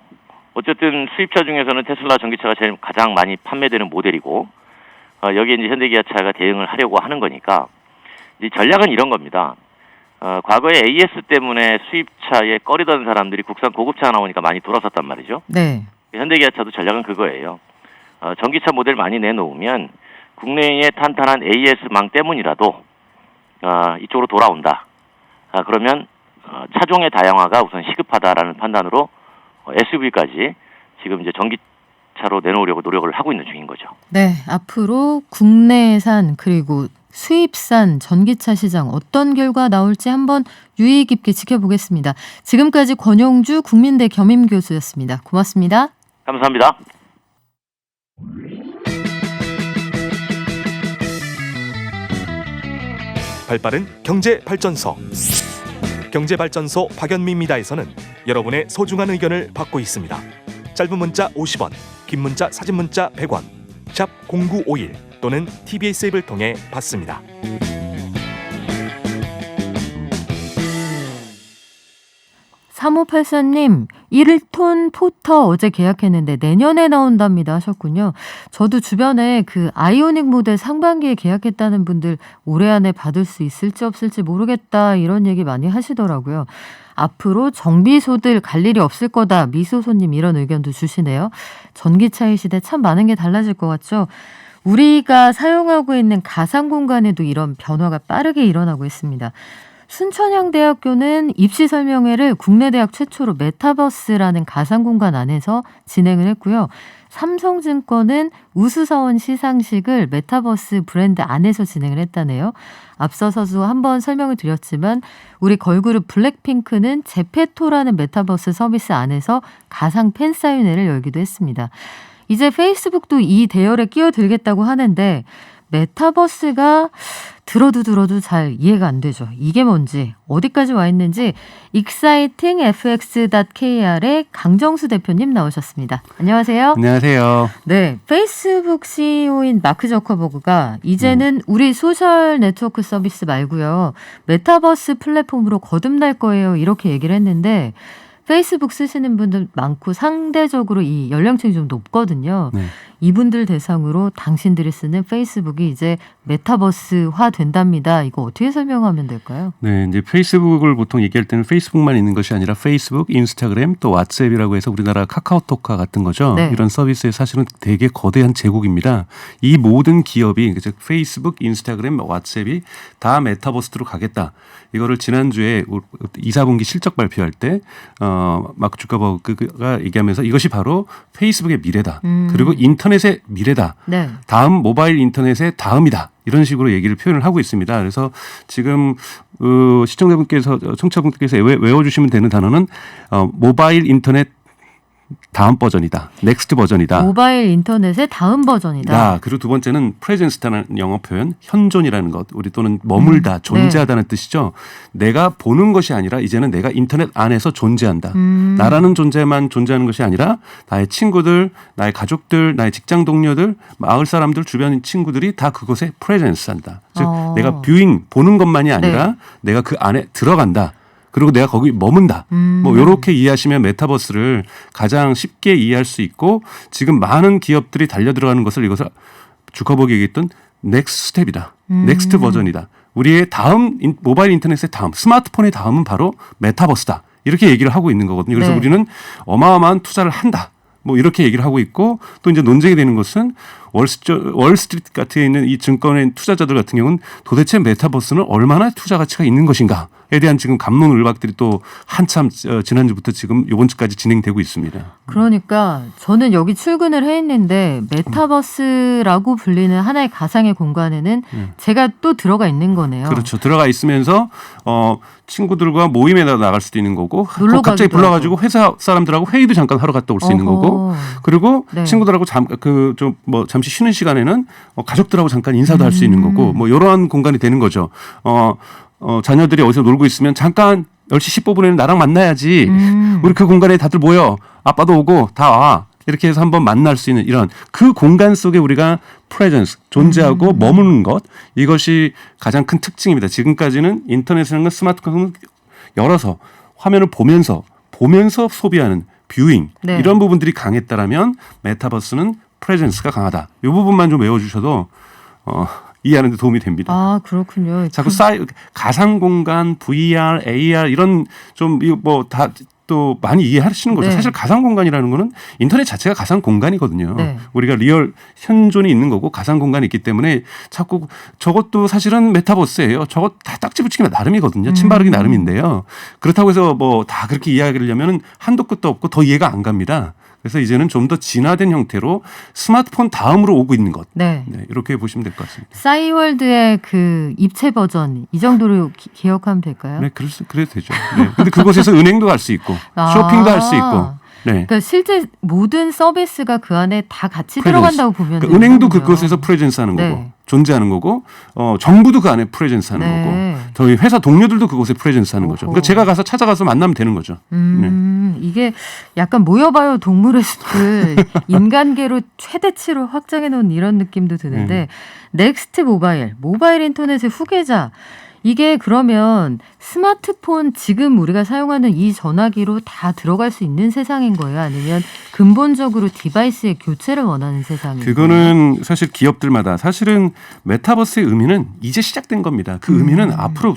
어쨌든 수입차 중에서는 테슬라 전기차가 가장 많이 판매되는 모델이고 여기에 이제 현대기아차가 대응을 하려고 하는 거니까 이 전략은 이런 겁니다. 과거에 AS 때문에 수입차에 꺼리던 사람들이 국산 고급차 나오니까 많이 돌아섰단 말이죠. 네. 현대기아차도 전략은 그거예요. 전기차 모델 많이 내놓으면 국내의 탄탄한 AS망 때문이라도 이쪽으로 돌아온다. 그러면 차종의 다양화가 우선 시급하다라는 판단으로 SUV까지 지금 이제 전기차로 내놓으려고 노력을 하고 있는 중인 거죠. 네, 앞으로 국내산 그리고 수입산 전기차 시장 어떤 결과 나올지 한번 유의 깊게 지켜보겠습니다. 지금까지 권용주 국민대 겸임교수였습니다. 고맙습니다. 감사합니다. 발빠른 경제발전소. 경제발전소 박연미입니다에서는 여러분의 소중한 의견을 받고 있습니다. 짧은 문자 50원, 긴 문자 사진 문자 100원, 샵 0951 또는 TBS 앱을 통해 받습니다. (3584님) 1톤 포터 어제 계약했는데 내년에 나온답니다 하셨군요. 저도 주변에 그 아이오닉 모델 상반기에 계약했다는 분들 올해 안에 받을 수 있을지 없을지 모르겠다 이런 얘기 많이 하시더라고요. 앞으로 정비소들 갈 일이 없을 거다. 미소소님 이런 의견도 주시네요. 전기차의 시대 참 많은 게 달라질 것 같죠. 우리가 사용하고 있는 가상 공간에도 이런 변화가 빠르게 일어나고 있습니다. 순천향대학교는 입시 설명회를 국내 대학 최초로 메타버스라는 가상 공간 안에서 진행을 했고요. 삼성증권은 우수사원 시상식을 메타버스 브랜드 안에서 진행을 했다네요. 앞서서도 한번 설명을 드렸지만 우리 걸그룹 블랙핑크는 제페토라는 메타버스 서비스 안에서 가상 팬사인회를 열기도 했습니다. 이제 페이스북도 이 대열에 끼어들겠다고 하는데 메타버스가 들어도 잘 이해가 안 되죠. 이게 뭔지 어디까지 와 있는지 excitingfx.kr의 강정수 대표님 나오셨습니다. 안녕하세요. 안녕하세요. 네, 페이스북 CEO인 마크 저커버그가 이제는 우리 소셜 네트워크 서비스 말고요. 메타버스 플랫폼으로 거듭날 거예요. 이렇게 얘기를 했는데 페이스북 쓰시는 분들 많고 상대적으로 이 연령층이 좀 높거든요. 네. 이분들 대상으로 당신들이 쓰는 페이스북이 이제 메타버스화 된답니다. 이거 어떻게 설명하면 될까요? 네, 이제 페이스북을 보통 얘기할 때는 페이스북만 있는 것이 아니라 페이스북, 인스타그램, 또 왓츠앱이라고 해서 우리나라 카카오톡과 같은 거죠. 네. 이런 서비스에 사실은 되게 거대한 제국입니다. 이 모든 기업이 즉 페이스북, 인스타그램, 왓츠앱이 다 메타버스로 가겠다. 이거를 지난주에 2, 4분기 실적 발표할 때 마크 주커버그가 얘기하면서 이것이 바로 페이스북의 미래다. 그리고 인터넷의 미래다. 네. 다음 모바일 인터넷의 다음이다. 이런 식으로 얘기를 표현을 하고 있습니다. 그래서 지금 시청자분께서 청취자분께서 외워주시면 되는 단어는 모바일 인터넷 다음 버전이다. 넥스트 버전이다. 모바일 인터넷의 다음 버전이다. 그리고 두 번째는 프레젠스라는 영어 표현, 현존이라는 것, 우리 또는 머물다, 존재하다는 뜻이죠. 내가 보는 것이 아니라 이제는 내가 인터넷 안에서 존재한다. 나라는 존재만 존재하는 것이 아니라 나의 친구들, 나의 가족들, 나의 직장 동료들, 마을 사람들, 주변 친구들이 다 그곳에 프레젠스한다. 즉 내가 뷰잉, 보는 것만이 아니라 내가 그 안에 들어간다. 그리고 내가 거기 머문다. 뭐 이렇게 이해하시면 메타버스를 가장 쉽게 이해할 수 있고 지금 많은 기업들이 달려들어가는 것을 이것을 주커버그 얘기했던 넥스트 스텝이다. 넥스트 버전이다. 우리의 다음 모바일 인터넷의 다음 스마트폰의 다음은 바로 메타버스다. 이렇게 얘기를 하고 있는 거거든요. 그래서 우리는 어마어마한 투자를 한다. 뭐 이렇게 얘기를 하고 있고 또 이제 논쟁이 되는 것은 월스트리트 같은 데 있는 이 증권의 투자자들 같은 경우는 도대체 메타버스는 얼마나 투자 가치가 있는 것인가에 대한 지금 갑론을박들이 또 한참 지난주부터 지금 이번 주까지 진행되고 있습니다. 그러니까 저는 여기 출근을 해 있는데 메타버스라고 불리는 하나의 가상의 공간에는 제가 또 들어가 있는 거네요. 그렇죠. 들어가 있으면서 친구들과 모임에 나갈 수도 있는 거고 갑자기 불러가지고 회사 사람들하고 회의도 잠깐 하러 갔다 올 수 있는 거고 그리고 친구들하고 잠시 쉬는 시간에는 가족들하고 잠깐 인사도 할 수 있는 거고 뭐 이러한 공간이 되는 거죠. 자녀들이 어디서 놀고 있으면 잠깐 10시 15분에는 나랑 만나야지. 우리 그 공간에 다들 모여. 아빠도 오고 다 와. 이렇게 해서 한번 만날 수 있는 이런 그 공간 속에 우리가 프레젠스, 존재하고 머무는 것 이것이 가장 큰 특징입니다. 지금까지는 인터넷이라는 건 스마트폰을 열어서 화면을 보면서 소비하는 뷰잉 이런 부분들이 강했다라면 메타버스는 프레젠스가 강하다. 이 부분만 좀 외워주셔도 이해하는 데 도움이 됩니다. 아, 그렇군요. 자꾸 가상 공간, VR, AR 이런 좀 다 또 많이 이해하시는 거죠. 사실 가상 공간이라는 거는 인터넷 자체가 가상 공간이거든요. 우리가 리얼 현존이 있는 거고 가상 공간이 있기 때문에 자꾸 저것도 사실은 메타버스예요. 저것 다 딱지 붙이기 나름이거든요. 침 바르기 나름인데요. 그렇다고 해서 뭐 다 그렇게 이해하려면 한도 끝도 없고 더 이해가 안 갑니다. 그래서 이제는 좀 더 진화된 형태로 스마트폰 다음으로 오고 있는 것. 이렇게 보시면 될 것 같습니다. 싸이월드의 그 입체 버전 이 정도로 기억하면 될까요? 네, 그래도 되죠. 네. 근데 그곳에서 은행도 갈 수 있고 쇼핑도 할 수 있고 네. 그러니까 실제 모든 서비스가 그 안에 다 같이 프레젠스. 들어간다고 보면 그러니까 은행도 되는군요. 그것에서 프레젠스 하는 네. 거고 존재하는 거고 정부도 그 안에 프레젠스 하는 네. 거고 저희 회사 동료들도 그곳에 프레젠스 하는 거죠. 오호. 그러니까 제가 가서 찾아가서 만나면 되는 거죠. 이게 약간 모여봐요 동물의 숲을 인간계로 최대치로 확장해 놓은 이런 느낌도 드는데 넥스트 모바일 인터넷의 후계자 이게 그러면 스마트폰 지금 우리가 사용하는 이 전화기로 다 들어갈 수 있는 세상인 거예요? 아니면 근본적으로 디바이스의 교체를 원하는 세상인 거예요? 그거는 사실 기업들마다 사실은 메타버스의 의미는 이제 시작된 겁니다. 그 의미는 앞으로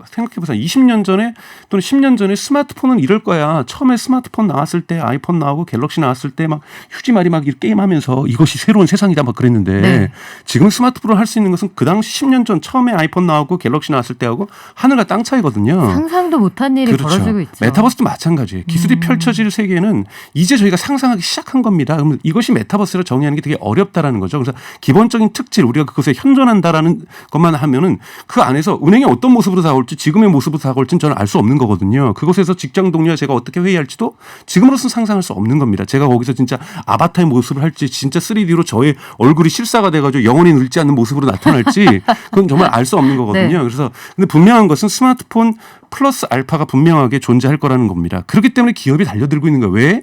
생각해보세요. 20년 전에 또는 10년 전에 스마트폰은 이럴 거야. 처음에 스마트폰 나왔을 때 아이폰 나오고 갤럭시 나왔을 때 막 휴지말이 막 게임하면서 이것이 새로운 세상이다 막 그랬는데 네. 지금 스마트폰을 할 수 있는 것은 그 당시 10년 전 처음에 아이폰 나오고 갤럭시 나왔을 때하고 하늘과 땅 차이거든요. 상상도 못한 일이 그렇죠. 벌어지고 있죠. 메타버스도 마찬가지예요. 기술이 펼쳐질 세계는 이제 저희가 상상하기 시작한 겁니다. 그러면 이것이 메타버스를 정의하는 게 되게 어렵다라는 거죠. 그래서 기본적인 특질 우리가 그것에 현존한다라는 것만 하면은 그 안에서 은행이 어떤 모습으로 다가올지 지금의 모습으로 다가올지는 저는 알 수 없는 거거든요. 그곳에서 직장 동료와 제가 어떻게 회의할지도 지금으로서는 상상할 수 없는 겁니다. 제가 거기서 진짜 아바타의 모습을 할지 진짜 3D로 저의 얼굴이 실사가 돼가지고 영원히 늙지 않는 모습으로 나타날지 그건 정말 알 수 없는 거거든요. 네. 그래서 근데 분명한 것은 스마트폰 플러스 알파가 분명하게 존재할 거라는 겁니다. 그렇기 때문에 기업이 달려들고 있는 거예요. 왜?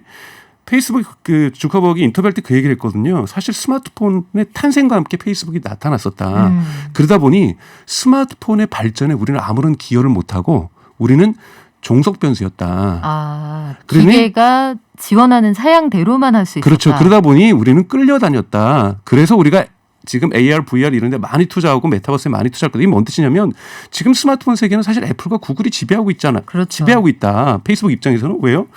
페이스북 그 주커버기 인터뷰할 때 그 얘기를 했거든요. 사실 스마트폰의 탄생과 함께 페이스북이 나타났었다. 그러다 보니 스마트폰의 발전에 우리는 아무런 기여를 못하고 우리는 종속 변수였다. 아, 그러니- 기계가 지원하는 사양대로만 할 수 있었다. 그렇죠. 그러다 보니 우리는 끌려다녔다. 그래서 우리가 지금 AR, VR 이런 데 많이 투자하고 메타버스에 많이 투자할 거다. 이게 뭔 뜻이냐면 지금 스마트폰 세계는 사실 애플과 구글이 지배하고 있잖아. 그렇죠. 지배하고 있다. 페이스북 입장에서는 왜요?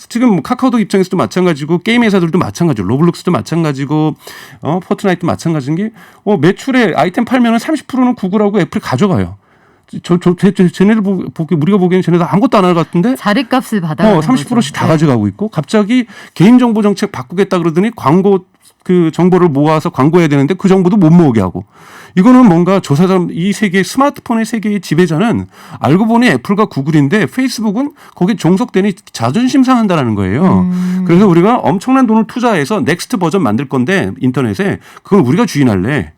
지금 카카오톡 입장에서도 마찬가지고 게임 회사들도 마찬가지고 로블록스도 마찬가지고 포트나이트도 마찬가지인 게 매출에 아이템 팔면은 30%는 구글하고 애플이 가져가요. 쟤네들 우리가 보기에는 쟤네들 아무것도 안 할 것 같은데 자리값을 받아가는 30%씩 거죠. 다 네. 가져가고 있고 갑자기 개인정보 정책 바꾸겠다 그러더니 광고 그 정보를 모아서 광고해야 되는데 그 정보도 못 모으게 하고 이거는 뭔가 조사자는 이 세계 스마트폰의 세계의 지배자는 알고 보니 애플과 구글인데 페이스북은 거기에 종속되니 자존심 상한다라는 거예요. 그래서 우리가 엄청난 돈을 투자해서 넥스트 버전 만들 건데 인터넷에 그걸 우리가 주인할래.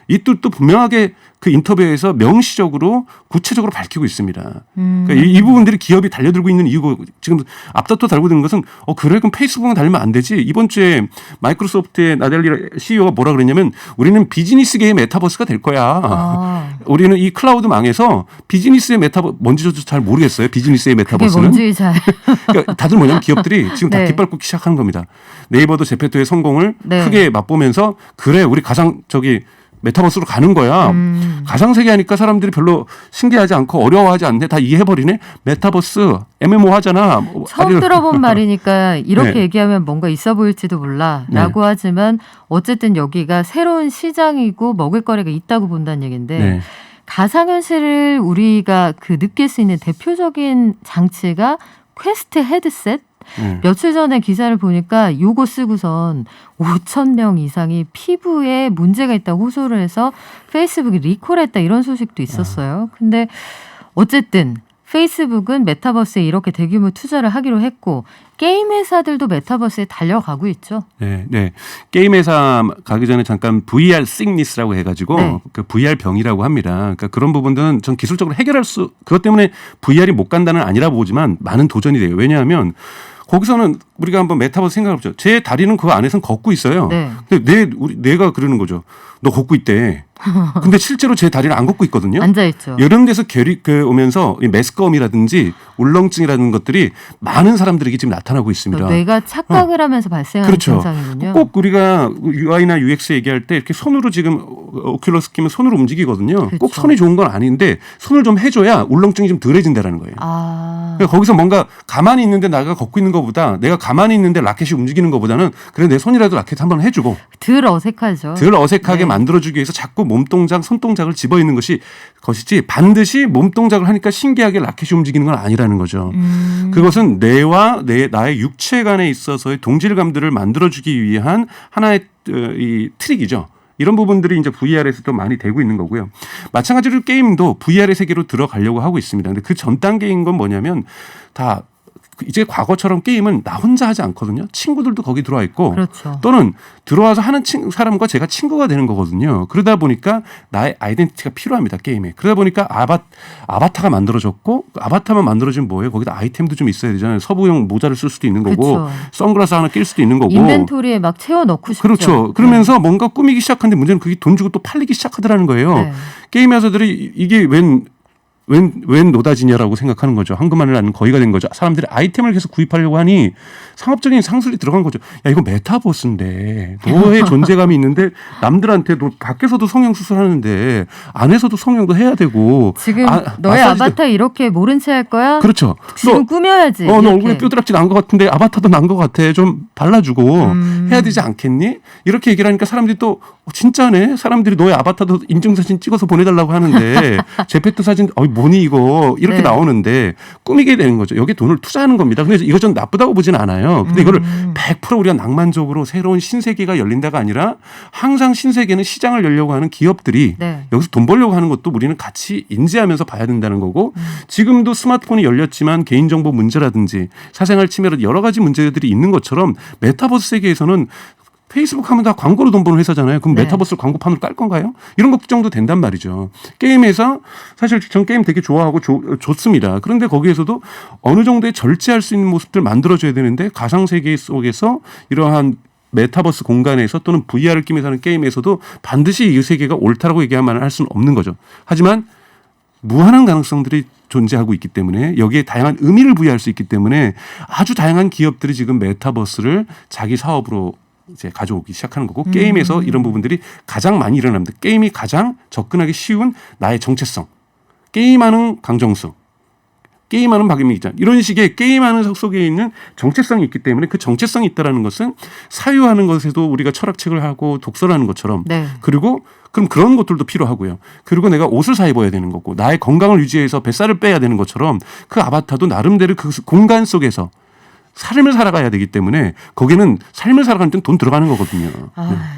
이 뜻도 분명하게 그 인터뷰에서 명시적으로 구체적으로 밝히고 있습니다. 그러니까 이 부분들이 기업이 달려들고 있는 이유고 지금 앞다퉈 달고 있는 것은 그래 그럼 페이스북은 달리면 안 되지. 이번 주에 마이크로소프트의 나델리 CEO가 뭐라 그랬냐면 우리는 비즈니스계의 메타버스가 될 거야. 우리는 이 클라우드 망해서 비즈니스의 메타버스 뭔지 저도 잘 모르겠어요. 비즈니스의 그게 메타버스는. 뭔지 잘. 그러니까 다들 뭐냐면 기업들이 지금 다 네. 깃발 꽂기 시작하는 겁니다. 네이버도 제페토의 성공을 네. 크게 맛보면서 그래 우리 가상 메타버스로 가는 거야. 가상세계 하니까 사람들이 별로 신기하지 않고 어려워하지 않네. 다 이해해버리네. 메타버스 MMO 하잖아. 처음 들어본 말이니까 이렇게 네. 얘기하면 뭔가 있어 보일지도 몰라 라고 하지만 어쨌든 여기가 새로운 시장이고 먹을거리가 있다고 본다는 얘기인데 네. 가상현실을 우리가 느낄 수 있는 대표적인 장치가 퀘스트 헤드셋? 며칠 전에 기사를 보니까 요거 쓰고선 5,000명 이상이 피부에 문제가 있다고 호소를 해서 페이스북이 리콜했다 이런 소식도 있었어요. 근데 어쨌든 페이스북은 메타버스에 이렇게 대규모 투자를 하기로 했고 게임 회사들도 메타버스에 달려가고 있죠. 네, 네. 게임 회사 가기 전에 잠깐 VR sickness라고 해가지고 네. 그 VR 병이라고 합니다. 그러니까 그런 부분들은 전 기술적으로 그것 때문에 VR이 못 간다는 아니라 보지만 많은 도전이 돼요. 왜냐하면 거기서는 우리가 한번 메타버스 생각해보죠. 제 다리는 그 안에서는 걷고 있어요. 네. 근데 내가 그러는 거죠. 너 걷고 있대. 근데 실제로 제 다리는 안 걷고 있거든요. 앉아있죠. 이런 데서 오면서 이 메스꺼움이라든지 울렁증이라는 것들이 많은 사람들에게 지금 나타나고 있습니다. 뇌가 착각을 하면서 발생하는 그렇죠. 현상이군요. 꼭 우리가 UI나 UX 얘기할 때 이렇게 손으로 지금 오큘러스 끼면 손으로 움직이거든요. 그렇죠. 꼭 손이 좋은 건 아닌데 손을 좀 해줘야 울렁증이 좀 덜해진다는 거예요. 아, 그러니까 거기서 뭔가 가만히 있는데 나가 걷고 있는 것보다 내가 가만히 있는데 라켓이 움직이는 것보다는 그래 내 손이라도 라켓 한번 해주고 덜 어색하죠. 덜 어색하게 네. 만들어주기 위해서 자꾸 몸동작, 손동작을 집어있는 것이지 반드시 몸동작을 하니까 신기하게 라켓이 움직이는 건 아니라는 거죠. 그것은 뇌와 나의 육체 간에 있어서의 동질감들을 만들어주기 위한 하나의 이 트릭이죠. 이런 부분들이 이제 VR에서도 많이 되고 있는 거고요. 마찬가지로 게임도 VR의 세계로 들어가려고 하고 있습니다. 근데 그 전 단계인 건 뭐냐면 다 이제 과거처럼 게임은 나 혼자 하지 않거든요. 친구들도 거기 들어와 있고 그렇죠. 또는 들어와서 하는 사람과 제가 친구가 되는 거거든요. 그러다 보니까 나의 아이덴티티가 필요합니다. 게임에. 그러다 보니까 아바타가 만들어졌고 아바타만 만들어지면 뭐예요? 거기다 아이템도 좀 있어야 되잖아요. 서부용 모자를 쓸 수도 있는 거고 그쵸. 선글라스 하나 낄 수도 있는 거고 인벤토리에 막 채워 넣고 싶죠. 그렇죠. 그러면서 뭔가 꾸미기 시작하는데 문제는 그게 돈 주고 또 팔리기 시작하더라는 거예요. 네. 게임 회사들이 이게 웬 노다지냐라고 생각하는 거죠. 황금하늘 나는 거의가 된 거죠. 사람들이 아이템을 계속 구입하려고 하니 상업적인 상술이 들어간 거죠. 야 이거 메타버스인데 너의 존재감이 있는데 남들한테 너 밖에서도 성형수술 하는데 안에서도 성형도 해야 되고 지금 너의 아바타 이렇게 모른 채 할 거야? 그렇죠. 지금 꾸며야지. 너 얼굴에 뼈드락지 난 것 같은데 아바타도 난 것 같아. 좀 발라주고 해야 되지 않겠니? 이렇게 얘기를 하니까 사람들이 또 진짜네. 사람들이 너의 아바타도 인증사진 찍어서 보내달라고 하는데 제페토 사진 뭐니 이거 이렇게 네. 나오는데 꾸미게 되는 거죠. 여기에 돈을 투자하는 겁니다. 그래서 이거 좀 나쁘다고 보진 않아요. 근데 이거를 100% 우리가 낭만적으로 새로운 신세계가 열린다가 아니라 항상 신세계는 시장을 열려고 하는 기업들이 네. 여기서 돈 벌려고 하는 것도 우리는 같이 인지하면서 봐야 된다는 거고 지금도 스마트폰이 열렸지만 개인정보 문제라든지 사생활 침해라든지 여러 가지 문제들이 있는 것처럼 메타버스 세계에서는 페이스북 하면 다 광고로 돈 버는 회사잖아요. 그럼 네. 메타버스를 광고판으로 깔 건가요? 이런 걱정도 된단 말이죠. 게임에서 사실 전 게임 되게 좋아하고 좋습니다. 그런데 거기에서도 어느 정도의 절제할 수 있는 모습들 만들어줘야 되는데 가상세계 속에서 이러한 메타버스 공간에서 또는 VR을 끼면서 하는 게임에서도 반드시 이 세계가 옳다라고 얘기하면 할 수는 없는 거죠. 하지만 무한한 가능성들이 존재하고 있기 때문에 여기에 다양한 의미를 부여할 수 있기 때문에 아주 다양한 기업들이 지금 메타버스를 자기 사업으로 이제 가져오기 시작하는 거고 게임에서 이런 부분들이 가장 많이 일어납니다. 게임이 가장 접근하기 쉬운 나의 정체성, 게임하는 강정수, 게임하는 박유민 기자 이런 식의 게임하는 속에 있는 정체성이 있기 때문에 그 정체성이 있다라는 것은 사유하는 것에도 우리가 철학책을 하고 독서를 하는 것처럼 네. 그리고 그럼 그런 것들도 필요하고요. 그리고 내가 옷을 사 입어야 되는 거고 나의 건강을 유지해서 뱃살을 빼야 되는 것처럼 그 아바타도 나름대로 그 공간 속에서 삶을 살아가야 되기 때문에 거기는 삶을 살아가는 데는 돈 들어가는 거거든요.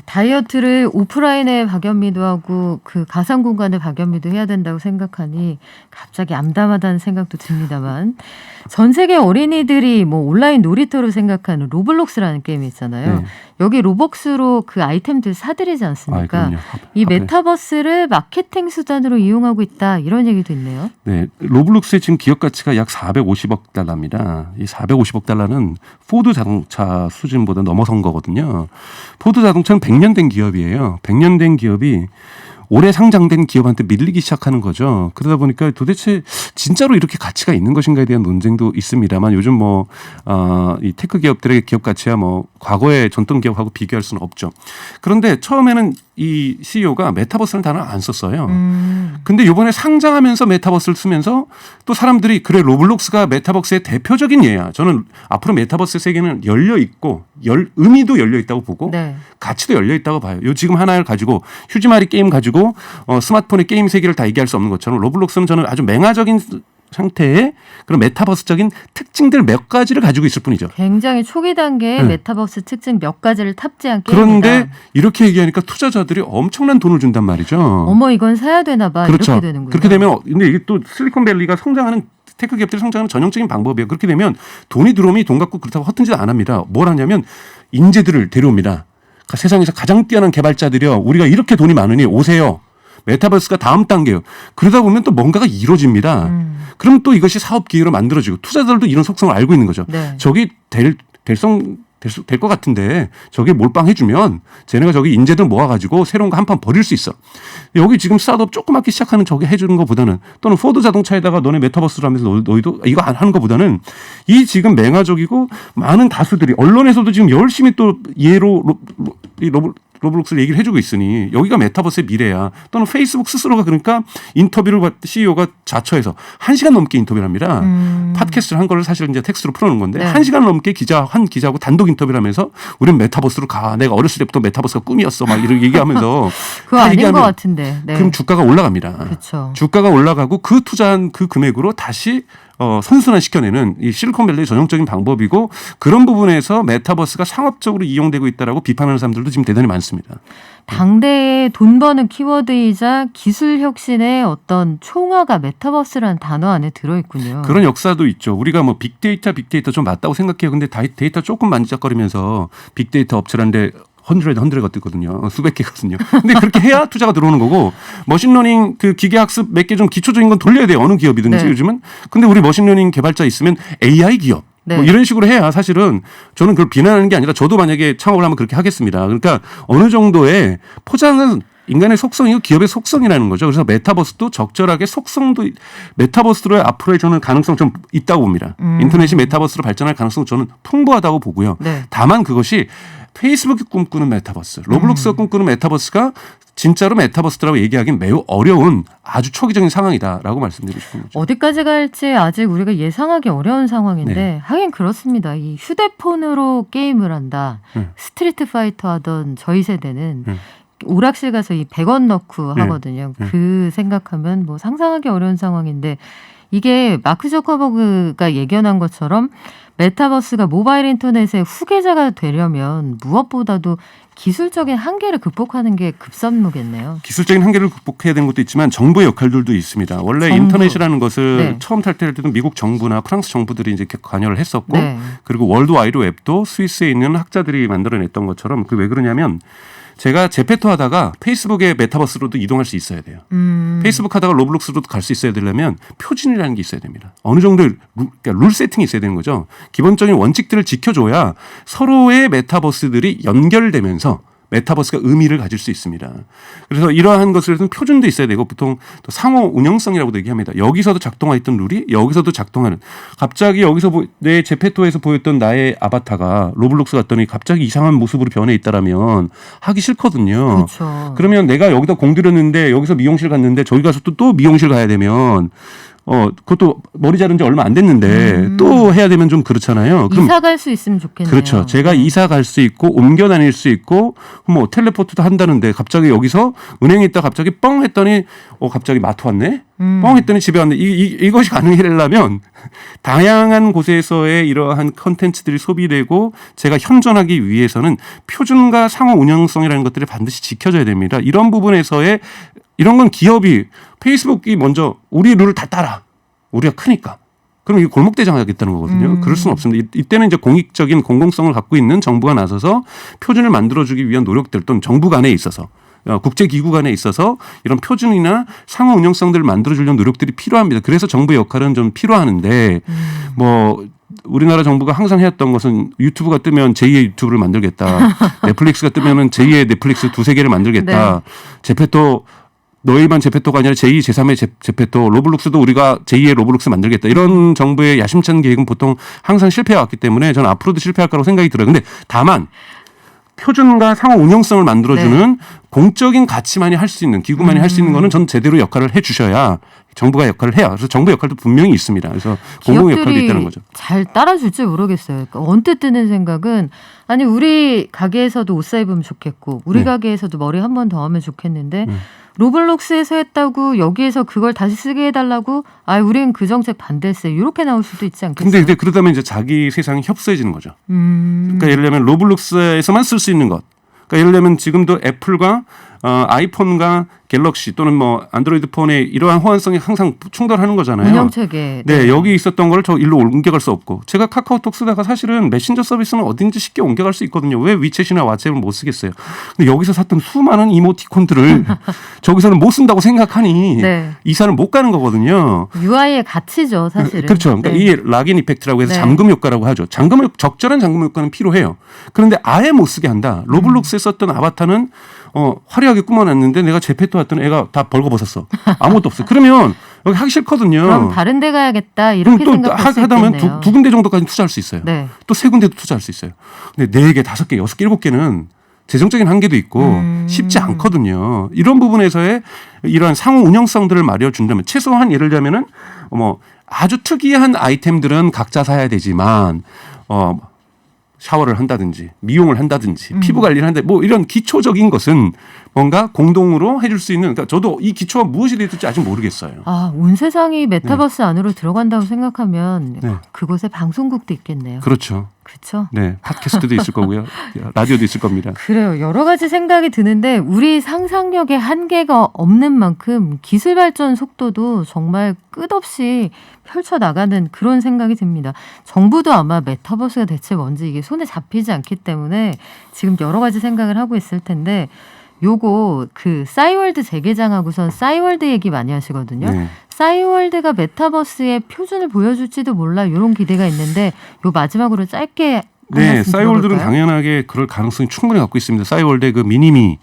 다이어트를 오프라인에 박연미도 하고 그 가상 공간에 박연미도 해야 된다고 생각하니 갑자기 암담하다는 생각도 듭니다만 전 세계 어린이들이 뭐 온라인 놀이터로 생각하는 로블록스라는 게임이 있잖아요. 네. 여기 로벅스로 그 아이템들 사들이지 않습니까? 이 메타버스를 마케팅 수단으로 이용하고 있다 이런 얘기도 있네요. 네, 로블록스의 지금 기업 가치가 약 450억 달러입니다. 이 450억 달러는 포드 자동차 수준보다 넘어선 거거든요. 포드 자동차는 100년 된 기업이에요. 100년 된 기업이 올해 상장된 기업한테 밀리기 시작하는 거죠. 그러다 보니까 도대체 진짜로 이렇게 가치가 있는 것인가에 대한 논쟁도 있습니다만 요즘 이 테크 기업들의 기업 가치야 과거의 전통 기업하고 비교할 수는 없죠. 그런데 처음에는 이 CEO가 메타버스라는 단어를 안 썼어요. 근데 이번에 상장하면서 메타버스를 쓰면서 또 사람들이 그래 로블록스가 메타버스의 대표적인 예야. 저는 앞으로 메타버스 세계는 열려 있고 의미도 열려 있다고 보고 네. 가치도 열려 있다고 봐요. 요 지금 하나를 가지고 휴지마리 게임 가지고 스마트폰의 게임 세계를 다 얘기할 수 없는 것처럼 로블록스는 저는 아주 맹아적인 상태의 그런 메타버스적인 특징들 몇 가지를 가지고 있을 뿐이죠. 굉장히 초기 단계의 네. 메타버스 특징 몇 가지를 탑재한 게임이다. 그런데 이렇게 얘기하니까 투자자들이 엄청난 돈을 준단 말이죠. 어머 이건 사야 되나 봐. 그렇죠. 이렇게 되는군요. 그렇게 되면 근데 이게 또 실리콘밸리가 성장하는 테크 기업들이 성장하는 전형적인 방법이에요. 그렇게 되면 돈이 들어오면 돈 갖고 그렇다고 허튼 짓 안 합니다. 뭘 하냐면 인재들을 데려옵니다. 그러니까 세상에서 가장 뛰어난 개발자들이요. 우리가 이렇게 돈이 많으니 오세요. 메타버스가 다음 단계예요. 그러다 보면 또 뭔가가 이루어집니다. 그럼 또 이것이 사업 기회로 만들어지고 투자자들도 이런 속성을 알고 있는 거죠. 네. 저기 될 것 같은데 저게 몰빵해주면 쟤네가 저기 인재들 모아가지고 새로운 거 한 판 버릴 수 있어. 여기 지금 스타트업 조그맣게 시작하는 저게 해주는 것보다는 또는 포드 자동차에다가 너네 메타버스를 하면서 너희도 이거 안 하는 것보다는 이 지금 맹아적이고 많은 다수들이 언론에서도 지금 열심히 또 예로 로블록스를 얘기를 해주고 있으니 여기가 메타버스의 미래야. 또는 페이스북 스스로가 그러니까 인터뷰를 CEO가 자처해서 1시간 넘게 인터뷰를 합니다. 팟캐스트를 한 거를 사실 이제 텍스트로 풀어놓은 건데 네. 1시간 넘게 한 기자하고 단독 인터뷰를 하면서 우리는 메타버스로 가. 내가 어렸을 때부터 메타버스가 꿈이었어. 막 이렇게 얘기하면서 그거 아닌 것 같은데. 네. 그럼 주가가 올라갑니다. 그렇죠. 주가가 올라가고 그 투자한 그 금액으로 다시 선순환시켜내는 이 실리콘밸리의 전형적인 방법이고 그런 부분에서 메타버스가 상업적으로 이용되고 있다라고 비판하는 사람들도 지금 대단히 많습니다. 당대의 돈 버는 키워드이자 기술 혁신의 어떤 총화가 메타버스라는 단어 안에 들어있군요. 그런 역사도 있죠. 우리가 뭐 빅데이터 좀 맞다고 생각해요. 근데 데이터 조금 만지작거리면서 빅데이터 업체라는데 헌드레드 같거든요. 수백 개거든요. 근데 그렇게 해야 투자가 들어오는 거고 머신러닝 그 기계학습 몇 개 좀 기초적인 건 돌려야 돼요. 어느 기업이든지 네. 요즘은. 근데 우리 머신러닝 개발자 있으면 AI 기업. 네. 뭐 이런 식으로 해야 사실은 저는 그걸 비난하는 게 아니라 저도 만약에 창업을 하면 그렇게 하겠습니다. 그러니까 어느 정도의 포장은 인간의 속성이고 기업의 속성이라는 거죠. 그래서 메타버스도 적절하게 속성도 메타버스로 앞으로의 저는 가능성 좀 있다고 봅니다. 인터넷이 메타버스로 발전할 가능성 저는 풍부하다고 보고요. 네. 다만 그것이 페이스북이 꿈꾸는 메타버스, 로블록스가 꿈꾸는 메타버스가 진짜로 메타버스라고 얘기하기는 매우 어려운 아주 초기적인 상황이다라고 말씀드리고 싶은 거죠. 어디까지 갈지 아직 우리가 예상하기 어려운 상황인데 네. 하긴 그렇습니다. 이 휴대폰으로 게임을 한다. 스트리트 파이터 하던 저희 세대는 오락실 가서 이 100원 넣고 하거든요. 그 생각하면 뭐 상상하기 어려운 상황인데 이게 마크 저커버그가 예견한 것처럼 메타버스가 모바일 인터넷의 후계자가 되려면 무엇보다도 기술적인 한계를 극복하는 게 급선무겠네요. 기술적인 한계를 극복해야 되는 것도 있지만 정부의 역할들도 있습니다. 원래 정부. 인터넷이라는 인터넷이라는 것을 네. 처음 탈퇴할 때도 미국 정부나 프랑스 정부들이 이제 관여를 했었고 네. 그리고 월드 와이드 웹도 스위스에 있는 학자들이 만들어냈던 것처럼 그 왜 그러냐면 제가 제페토 하다가 페이스북의 메타버스로도 이동할 수 있어야 돼요. 페이스북 하다가 로블록스로도 갈 수 있어야 되려면 표준이라는 게 있어야 됩니다. 어느 정도의 그러니까 룰 세팅이 있어야 되는 거죠. 기본적인 원칙들을 지켜줘야 서로의 메타버스들이 연결되면서 메타버스가 의미를 가질 수 있습니다. 그래서 이러한 것을 위해서는 표준도 있어야 되고 보통 또 상호 운영성이라고도 얘기합니다. 여기서도 작동했던 룰이 여기서도 작동하는. 갑자기 여기서 내 제페토에서 보였던 나의 아바타가 로블록스 갔더니 갑자기 이상한 모습으로 변해 있다라면 하기 싫거든요. 그렇죠. 그러면 내가 여기다 공들였는데 여기서 미용실 갔는데 저기 가서 또 미용실 가야 되면 그것도 머리 자른 지 얼마 안 됐는데 또 해야 되면 좀 그렇잖아요. 그럼 이사 갈 수 있으면 좋겠네요. 그렇죠. 제가 이사 갈 수 있고 옮겨 다닐 수 있고 뭐 텔레포트도 한다는데 갑자기 여기서 은행에 있다 갑자기 뻥 했더니 갑자기 마트 왔네. 뻥 했더니 집에 왔네. 이것이 가능하려면 다양한 곳에서의 이러한 컨텐츠들이 소비되고 제가 현존하기 위해서는 표준과 상호 운영성이라는 것들이 반드시 지켜져야 됩니다. 이런 부분에서의 이런 건 기업이 페이스북이 먼저 우리 룰을 다 따라. 우리가 크니까. 그럼 이게 골목대장 하겠다는 거거든요. 그럴 수는 없습니다. 이때는 이제 공익적인 공공성을 갖고 있는 정부가 나서서 표준을 만들어주기 위한 노력들 또는 정부 간에 있어서 국제기구 간에 있어서 이런 표준이나 상호 운영성들을 만들어주려는 노력들이 필요합니다. 그래서 정부의 역할은 좀 필요하는데 뭐 우리나라 정부가 항상 해왔던 것은 유튜브가 뜨면 제2의 유튜브를 만들겠다. 넷플릭스가 뜨면은 제2의 넷플릭스 두세 개를 만들겠다. 네. 제페토 너희만 제페토가 아니라 제2, 제3의 제페토, 로블록스도 우리가 제2의 로블록스 만들겠다. 이런 정부의 야심찬 계획은 보통 항상 실패해왔기 때문에 저는 앞으로도 실패할 거라고 생각이 들어요. 근데 다만 표준과 상호 운영성을 만들어주는 공적인 가치만이 할 수 있는 기구만이 할 수 있는 거는 전 제대로 역할을 해 주셔야 정부가 역할을 해요. 그래서 정부 역할도 분명히 있습니다. 그래서 공공 역할도 있다는 거죠. 잘 따라줄지 모르겠어요. 그러니까 언뜻 드는 생각은 아니 우리 가게에서도 옷 사입으면 좋겠고 우리 가게에서도 머리 한 번 더 하면 좋겠는데 로블록스에서 했다고 여기에서 그걸 다시 쓰게 해달라고 우리는 그 정책 반대했어요. 이렇게 나올 수도 있지 않겠어요? 근데 그러다면 이제 자기 세상이 협소해지는 거죠. 그러니까 예를 들면 로블록스에서만 쓸 수 있는 것. 그러니까 예를 들면 지금도 애플과 아이폰과 갤럭시 또는 뭐 안드로이드 폰에 이러한 호환성이 항상 충돌하는 거잖아요. 운영체계. 네, 여기 있었던 걸 저 일로 옮겨갈 수 없고 제가 카카오톡 쓰다가 사실은 메신저 서비스는 어딘지 쉽게 옮겨갈 수 있거든요. 왜 위챗이나 왓츠앱을 못 쓰겠어요. 근데 여기서 샀던 수많은 이모티콘들을 저기서는 못 쓴다고 생각하니 이사를 못 가는 거거든요. UI의 가치죠, 사실은. 그렇죠. 그러니까 이 락인 이펙트라고 해서 잠금 효과라고 하죠. 적절한 잠금 효과는 필요해요. 그런데 아예 못 쓰게 한다. 로블록스에 썼던 아바타는 화려하게 꾸며놨는데 내가 제페토 왔더니 애가 다 벌거벗었어. 아무것도 없어. 그러면 여기 하기 싫거든요. 그럼 다른 데 가야겠다 이렇게 생각할 수 있겠네요. 하다 보면 두 군데 정도까지 투자할 수 있어요. 또 세 군데도 투자할 수 있어요. 근데 4개, 5개, 6개, 7개는 재정적인 한계도 있고 쉽지 않거든요. 이런 부분에서의 이러한 상호 운영성들을 마련해준다면 최소한 예를 들면은 아주 특이한 아이템들은 각자 사야 되지만 샤워를 한다든지 미용을 한다든지 피부 관리를 한다 뭐 이런 기초적인 것은 뭔가 공동으로 해줄 수 있는 그러니까 저도 이 기초가 무엇이 될지 아직 모르겠어요. 온 세상이 메타버스 안으로 들어간다고 생각하면 네. 그곳에 방송국도 있겠네요. 그렇죠. 그렇죠? 네, 팟캐스트도 있을 거고요. 라디오도 있을 겁니다. 그래요. 여러 가지 생각이 드는데 우리 상상력에 한계가 없는 만큼 기술 발전 속도도 정말 끝없이 펼쳐나가는 그런 생각이 듭니다. 정부도 아마 메타버스가 대체 뭔지 이게 손에 잡히지 않기 때문에 지금 여러 가지 생각을 하고 있을 텐데 요거 그 싸이월드 재개장하고선 싸이월드 얘기 많이 하시거든요. 네. 싸이월드가 메타버스의 표준을 보여줄지도 몰라 이런 기대가 있는데 요 마지막으로 짧게 네, 싸이월드는 당연하게 그럴 가능성이 충분히 갖고 있습니다. 싸이월드의 그 미니미,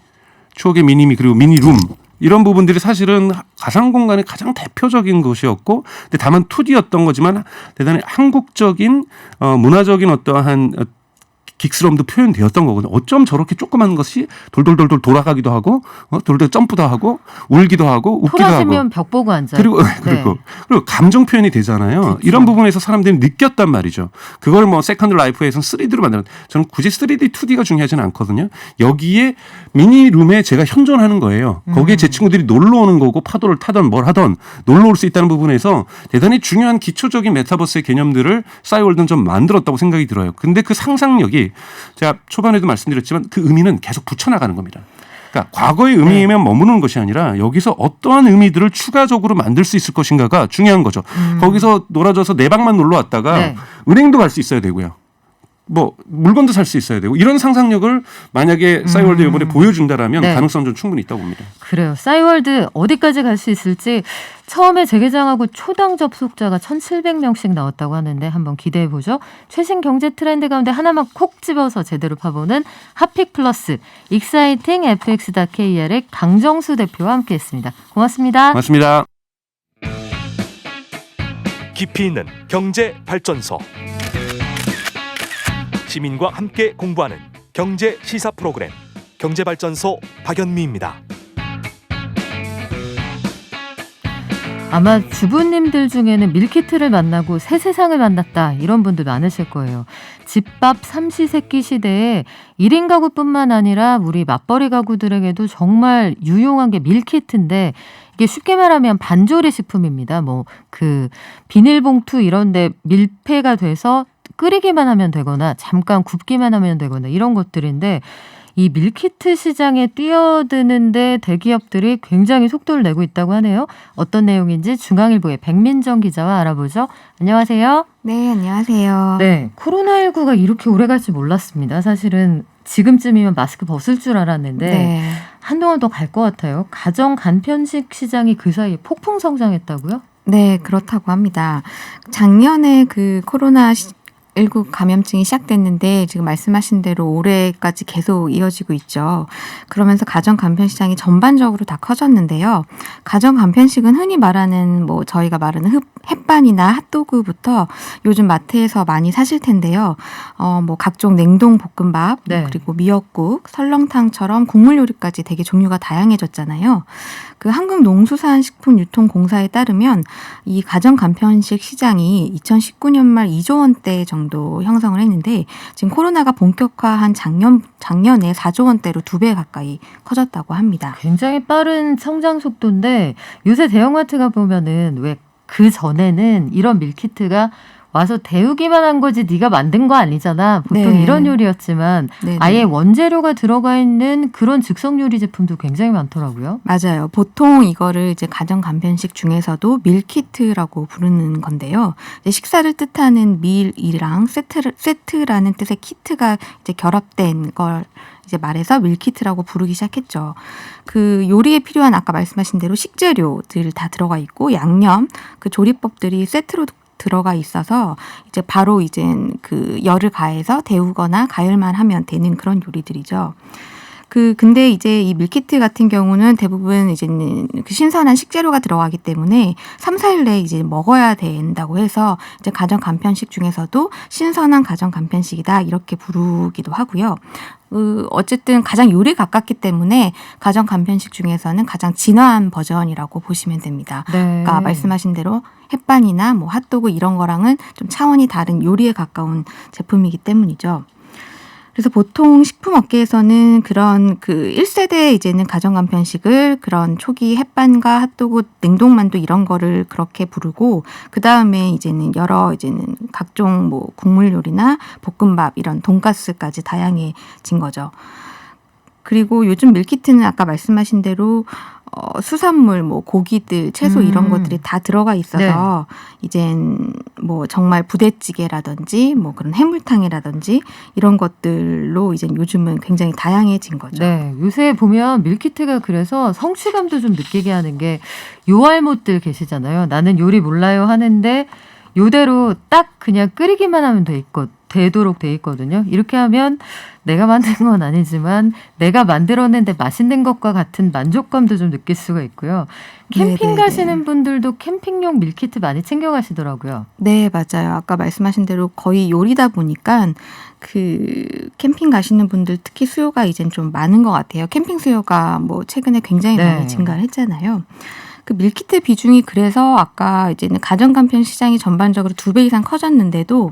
추억의 미니미 그리고 미니룸 이런 부분들이 사실은 가상 공간의 가장 대표적인 것이었고, 근데 다만 2D였던 거지만 대단히 한국적인 문화적인 어떠한 긱스럼도 표현되었던 거거든요. 어쩜 저렇게 조그만 것이 돌돌돌돌 돌아가기도 하고, 돌돌 점프도 하고, 울기도 하고, 웃기도 하고. 풀어지면 벽 보고 앉아요. 그리고 감정 표현이 되잖아요. 그렇죠. 이런 부분에서 사람들이 느꼈단 말이죠. 그걸 뭐 세컨드 라이프에서는 3D로 만드는. 저는 굳이 3D, 2D가 중요하지는 않거든요. 여기에 미니룸에 제가 현존하는 거예요. 거기에 제 친구들이 놀러 오는 거고 파도를 타던 뭘 하던 놀러 올 수 있다는 부분에서 대단히 중요한 기초적인 메타버스의 개념들을 싸이월드는 좀 만들었다고 생각이 들어요. 근데 그 상상력이 제가 초반에도 말씀드렸지만 그 의미는 계속 붙여나가는 겁니다. 그러니까 과거의 의미에만 머무는 것이 아니라 여기서 어떠한 의미들을 추가적으로 만들 수 있을 것인가가 중요한 거죠. 거기서 놀아줘서 내 방만 놀러 왔다가 은행도 갈 수 있어야 되고요. 뭐 물건도 살 수 있어야 되고 이런 상상력을 만약에 싸이월드 이번에 보여준다라면 가능성 좀 충분히 있다고 봅니다. 그래요. 싸이월드 어디까지 갈 수 있을지 처음에 재개장하고 초당 접속자가 1,700명씩 나왔다고 하는데 한번 기대해 보죠. 최신 경제 트렌드 가운데 하나만 콕 집어서 제대로 파보는 핫픽 플러스 익사이팅 fx.kr의 강정수 대표와 함께했습니다. 고맙습니다. 고맙습니다. 깊이 있는 경제 발전소. 시민과 함께 공부하는 경제 시사 프로그램 경제발전소 박연미입니다. 아마 주부님들 중에는 밀키트를 만나고 새 세상을 만났다 이런 분들 많으실 거예요. 집밥 삼시세끼 시대에 1인 가구뿐만 아니라 우리 맞벌이 가구들에게도 정말 유용한 게 밀키트인데 이게 쉽게 말하면 반조리 식품입니다. 뭐 그 비닐봉투 이런 데 밀폐가 돼서 끓이기만 하면 되거나 잠깐 굽기만 하면 되거나 이런 것들인데 이 밀키트 시장에 뛰어드는데 대기업들이 굉장히 속도를 내고 있다고 하네요. 어떤 내용인지 중앙일보의 백민정 기자와 알아보죠. 안녕하세요. 네, 안녕하세요. 네, 코로나19가 이렇게 오래 갈 줄 몰랐습니다. 사실은 지금쯤이면 마스크 벗을 줄 알았는데 한동안 더 갈 것 같아요. 가정 간편식 시장이 그 사이에 폭풍 성장했다고요? 네, 그렇다고 합니다. 작년에 그 코로나19 감염증이 시작됐는데 지금 말씀하신 대로 올해까지 계속 이어지고 있죠. 그러면서 가정 간편 시장이 전반적으로 다 커졌는데요. 가정 간편식은 흔히 말하는 뭐 저희가 말하는 햇반이나 핫도그부터 요즘 마트에서 많이 사실 텐데요. 뭐 각종 냉동 볶음밥 그리고 미역국, 설렁탕처럼 국물 요리까지 되게 종류가 다양해졌잖아요. 그 한국농수산식품유통공사에 따르면 이 가정 간편식 시장이 2019년 말 2조 원대 정도 형성을 했는데 지금 코로나가 본격화한 작년에 4조 원대로 2배 가까이 커졌다고 합니다. 굉장히 빠른 성장 속도인데 요새 대형마트가 보면은 왜 그 전에는 이런 밀키트가 와서 데우기만 한 거지 네가 만든 거 아니잖아. 보통 이런 요리였지만 아예 원재료가 들어가 있는 그런 즉석 요리 제품도 굉장히 많더라고요. 맞아요. 보통 이거를 이제 가정 간편식 중에서도 밀키트라고 부르는 건데요. 이제 식사를 뜻하는 밀이랑 세트라는 뜻의 키트가 이제 결합된 걸 이제 말해서 밀키트라고 부르기 시작했죠. 그 요리에 필요한 아까 말씀하신 대로 식재료들 다 들어가 있고 양념, 그 조리법들이 세트로 들어가 있어서 이제 바로 이제 그 열을 가해서 데우거나 가열만 하면 되는 그런 요리들이죠. 근데 이제 이 밀키트 같은 경우는 대부분 이제 그 신선한 식재료가 들어가기 때문에 3, 4일 내에 이제 먹어야 된다고 해서 이제 가정 간편식 중에서도 신선한 가정 간편식이다 이렇게 부르기도 하고요. 어쨌든 가장 요리에 가깝기 때문에 가정 간편식 중에서는 가장 진화한 버전이라고 보시면 됩니다. 그러니까 말씀하신 대로 햇반이나 뭐 핫도그 이런 거랑은 좀 차원이 다른 요리에 가까운 제품이기 때문이죠. 그래서 보통 식품업계에서는 그런 그 1세대 이제는 가정간편식을 그런 초기 햇반과 핫도그, 냉동만두 이런 거를 그렇게 부르고 그 다음에 이제는 여러 이제는 각종 뭐 국물 요리나 볶음밥 이런 돈가스까지 다양해진 거죠. 그리고 요즘 밀키트는 아까 말씀하신 대로 수산물, 뭐 고기들, 채소 이런 것들이 다 들어가 있어서 이젠 뭐 정말 부대찌개라든지 뭐 그런 해물탕이라든지 이런 것들로 이제 요즘은 굉장히 다양해진 거죠. 네, 요새 보면 밀키트가 그래서 성취감도 좀 느끼게 하는 게 요알못들 계시잖아요. 나는 요리 몰라요 하는데 요대로 딱 그냥 끓이기만 하면 되도록 돼 있거든요. 이렇게 하면 내가 만든 건 아니지만 내가 만들어낸데 맛있는 것과 같은 만족감도 좀 느낄 수가 있고요. 캠핑 네네네. 가시는 분들도 캠핑용 밀키트 많이 챙겨가시더라고요. 네, 맞아요. 아까 말씀하신 대로 거의 요리다 보니까 그 캠핑 가시는 분들 특히 수요가 이젠 좀 많은 것 같아요. 캠핑 수요가 뭐 최근에 굉장히 네. 많이 증가를 했잖아요. 그 밀키트 비중이 그래서 아까 이제는 가정간편 시장이 전반적으로 2배 이상 커졌는데도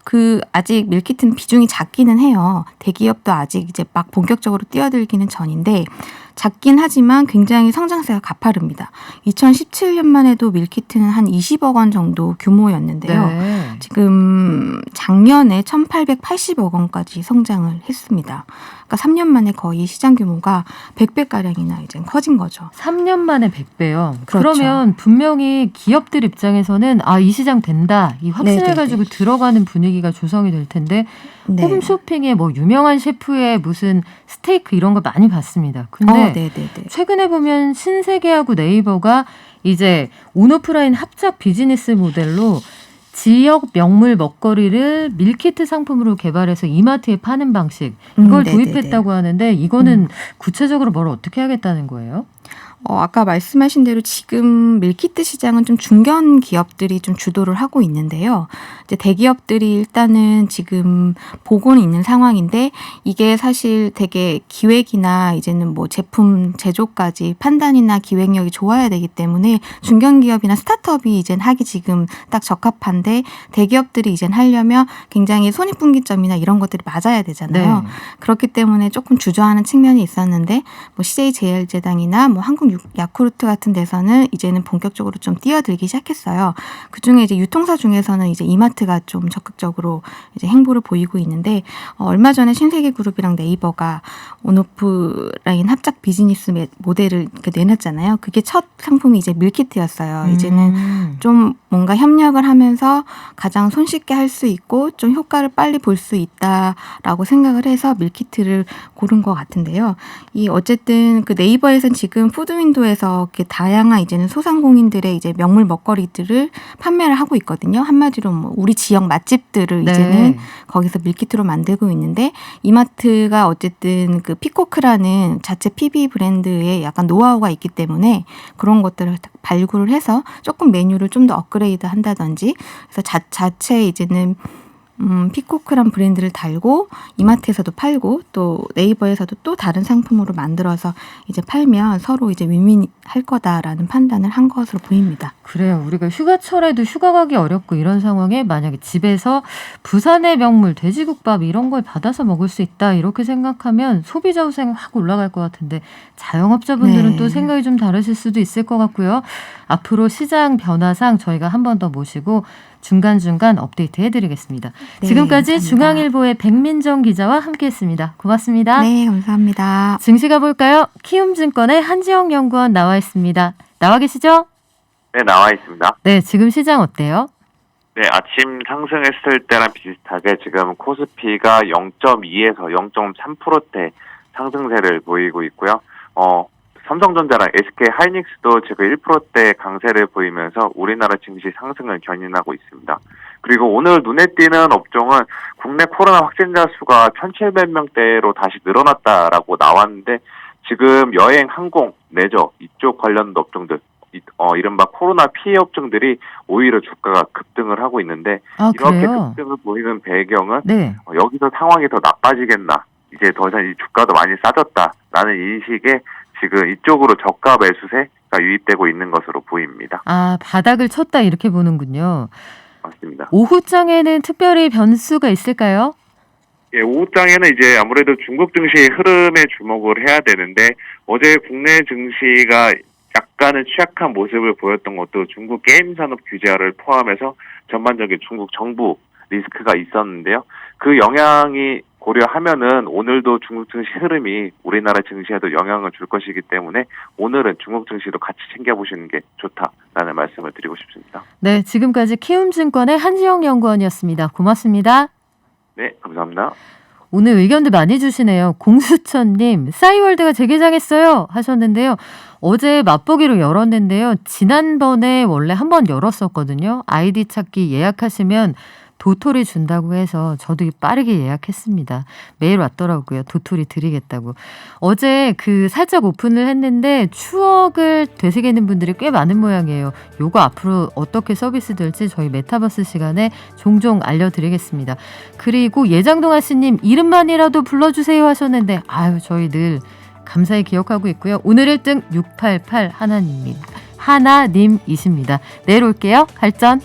그 아직 밀키트는 비중이 작기는 해요. 대기업도 아직 이제 막 본격적으로 뛰어들기는 전인데 작긴 하지만 굉장히 성장세가 가파릅니다. 2017년만 해도 밀키트는 한 20억 원 정도 규모였는데요. 네. 지금 작년에 1,880억 원까지 성장을 했습니다. 그러니까 3년 만에 거의 시장 규모가 100배가량이나 이제 커진 거죠. 3년 만에 100배요. 그렇죠. 그러면 분명히 기업들 입장에서는 이 시장 된다. 이 확신해가지고 들어가는 분위기가 조성이 될 텐데 네. 홈쇼핑에 뭐 유명한 셰프의 무슨 스테이크 이런 거 많이 봤습니다. 근데 네네네. 최근에 보면 신세계하고 네이버가 이제 온오프라인 합작 비즈니스 모델로 지역 명물 먹거리를 밀키트 상품으로 개발해서 이마트에 파는 방식 이걸 네네네. 도입했다고 하는데 이거는 구체적으로 뭘 어떻게 하겠다는 거예요? 아까 말씀하신 대로 지금 밀키트 시장은 좀 중견 기업들이 좀 주도를 하고 있는데요. 이제 대기업들이 일단은 지금 보고는 있는 상황인데 이게 사실 되게 기획이나 이제는 뭐 제품 제조까지 판단이나 기획력이 좋아야 되기 때문에 중견 기업이나 스타트업이 이젠 하기 지금 딱 적합한데 대기업들이 이젠 하려면 굉장히 손익분기점이나 이런 것들이 맞아야 되잖아요. 네. 그렇기 때문에 조금 주저하는 측면이 있었는데 뭐 CJ제일제당이나 뭐 한국 야쿠르트 같은 데서는 이제는 본격적으로 좀 뛰어들기 시작했어요. 그 중에 이제 유통사 중에서는 이제 이마트가 좀 적극적으로 이제 행보를 보이고 있는데 얼마 전에 신세계그룹이랑 네이버가 온오프라인 합작 비즈니스 모델을 내놨잖아요. 그게 첫 상품이 이제 밀키트였어요. 이제는 좀 뭔가 협력을 하면서 가장 손쉽게 할 수 있고 좀 효과를 빨리 볼 수 있다라고 생각을 해서 밀키트를 고른 것 같은데요. 이 어쨌든 그 네이버에서는 지금 푸드윈도에서 이렇게 다양한 이제는 소상공인들의 이제 명물 먹거리들을 판매를 하고 있거든요. 한마디로 뭐 우리 지역 맛집들을 네. 이제는 거기서 밀키트로 만들고 있는데 이마트가 어쨌든 그 피코크라는 자체 PB 브랜드의 약간 노하우가 있기 때문에 그런 것들을 발굴을 해서 조금 메뉴를 좀 더 업그레이드 한다든지 그래서 자체 이제는 피코크란 브랜드를 달고 이마트에서도 팔고 또 네이버에서도 또 다른 상품으로 만들어서 이제 팔면 서로 이제 윈윈할 거다라는 판단을 한 것으로 보입니다. 그래요. 우리가 휴가철에도 휴가 가기 어렵고 이런 상황에 만약에 집에서 부산의 명물 돼지국밥 이런 걸 받아서 먹을 수 있다 이렇게 생각하면 소비자 후생이 확 올라갈 것 같은데 자영업자분들은 네. 또 생각이 좀 다르실 수도 있을 것 같고요. 앞으로 시장 변화상 저희가 한 번 더 모시고 중간중간 업데이트 해드리겠습니다. 네, 지금까지 감사합니다. 중앙일보의 백민정 기자와 함께했습니다. 고맙습니다. 네, 감사합니다. 증시 가볼까요? 키움증권의 한지영 연구원 나와 있습니다. 나와 계시죠? 네, 나와 있습니다. 네, 지금 시장 어때요? 네, 아침 상승했을 때랑 비슷하게 지금 코스피가 0.2에서 0.3%대 상승세를 보이고 있고요. 삼성전자랑 SK 하이닉스도 지금 1%대 강세를 보이면서 우리나라 증시 상승을 견인하고 있습니다. 그리고 오늘 눈에 띄는 업종은 국내 코로나 확진자 수가 1,700명대로 다시 늘어났다라고 나왔는데 지금 여행, 항공, 레저 이쪽 관련 업종들 이른바 코로나 피해 업종들이 오히려 주가가 급등을 하고 있는데 이렇게 그래요? 급등을 보이는 배경은 네. 여기서 상황이 더 나빠지겠나 이제 더 이상 이 주가도 많이 싸졌다라는 인식에 지금 이쪽으로 저가 매수세가 유입되고 있는 것으로 보입니다. 바닥을 쳤다 이렇게 보는군요. 맞습니다. 오후장에는 특별히 변수가 있을까요? 예, 오후장에는 이제 아무래도 중국 증시의 흐름에 주목을 해야 되는데 어제 국내 증시가 약간은 취약한 모습을 보였던 것도 중국 게임 산업 규제를 포함해서 전반적인 중국 정부 리스크가 있었는데요. 그 영향이 고려하면은 오늘도 중국 증시 흐름이 우리나라 증시에도 영향을 줄 것이기 때문에 오늘은 중국 증시도 같이 챙겨보시는 게 좋다라는 말씀을 드리고 싶습니다. 네, 지금까지 키움증권의 한지영 연구원이었습니다. 고맙습니다. 네, 감사합니다. 오늘 의견도 많이 주시네요. 공수천님, 싸이월드가 재개장했어요 하셨는데요. 어제 맛보기로 열었는데요. 지난번에 원래 한번 열었었거든요. 아이디 찾기 예약하시면 도토리 준다고 해서 저도 빠르게 예약했습니다. 메일 왔더라고요. 도토리 드리겠다고. 어제 살짝 오픈을 했는데 추억을 되새기는 분들이 꽤 많은 모양이에요. 요거 앞으로 어떻게 서비스 될지 저희 메타버스 시간에 종종 알려드리겠습니다. 그리고 예장동아씨님 이름만이라도 불러주세요 하셨는데 아유 저희 늘 감사히 기억하고 있고요. 오늘 1등 688 하나님이십니다. 내일 올게요. 발전.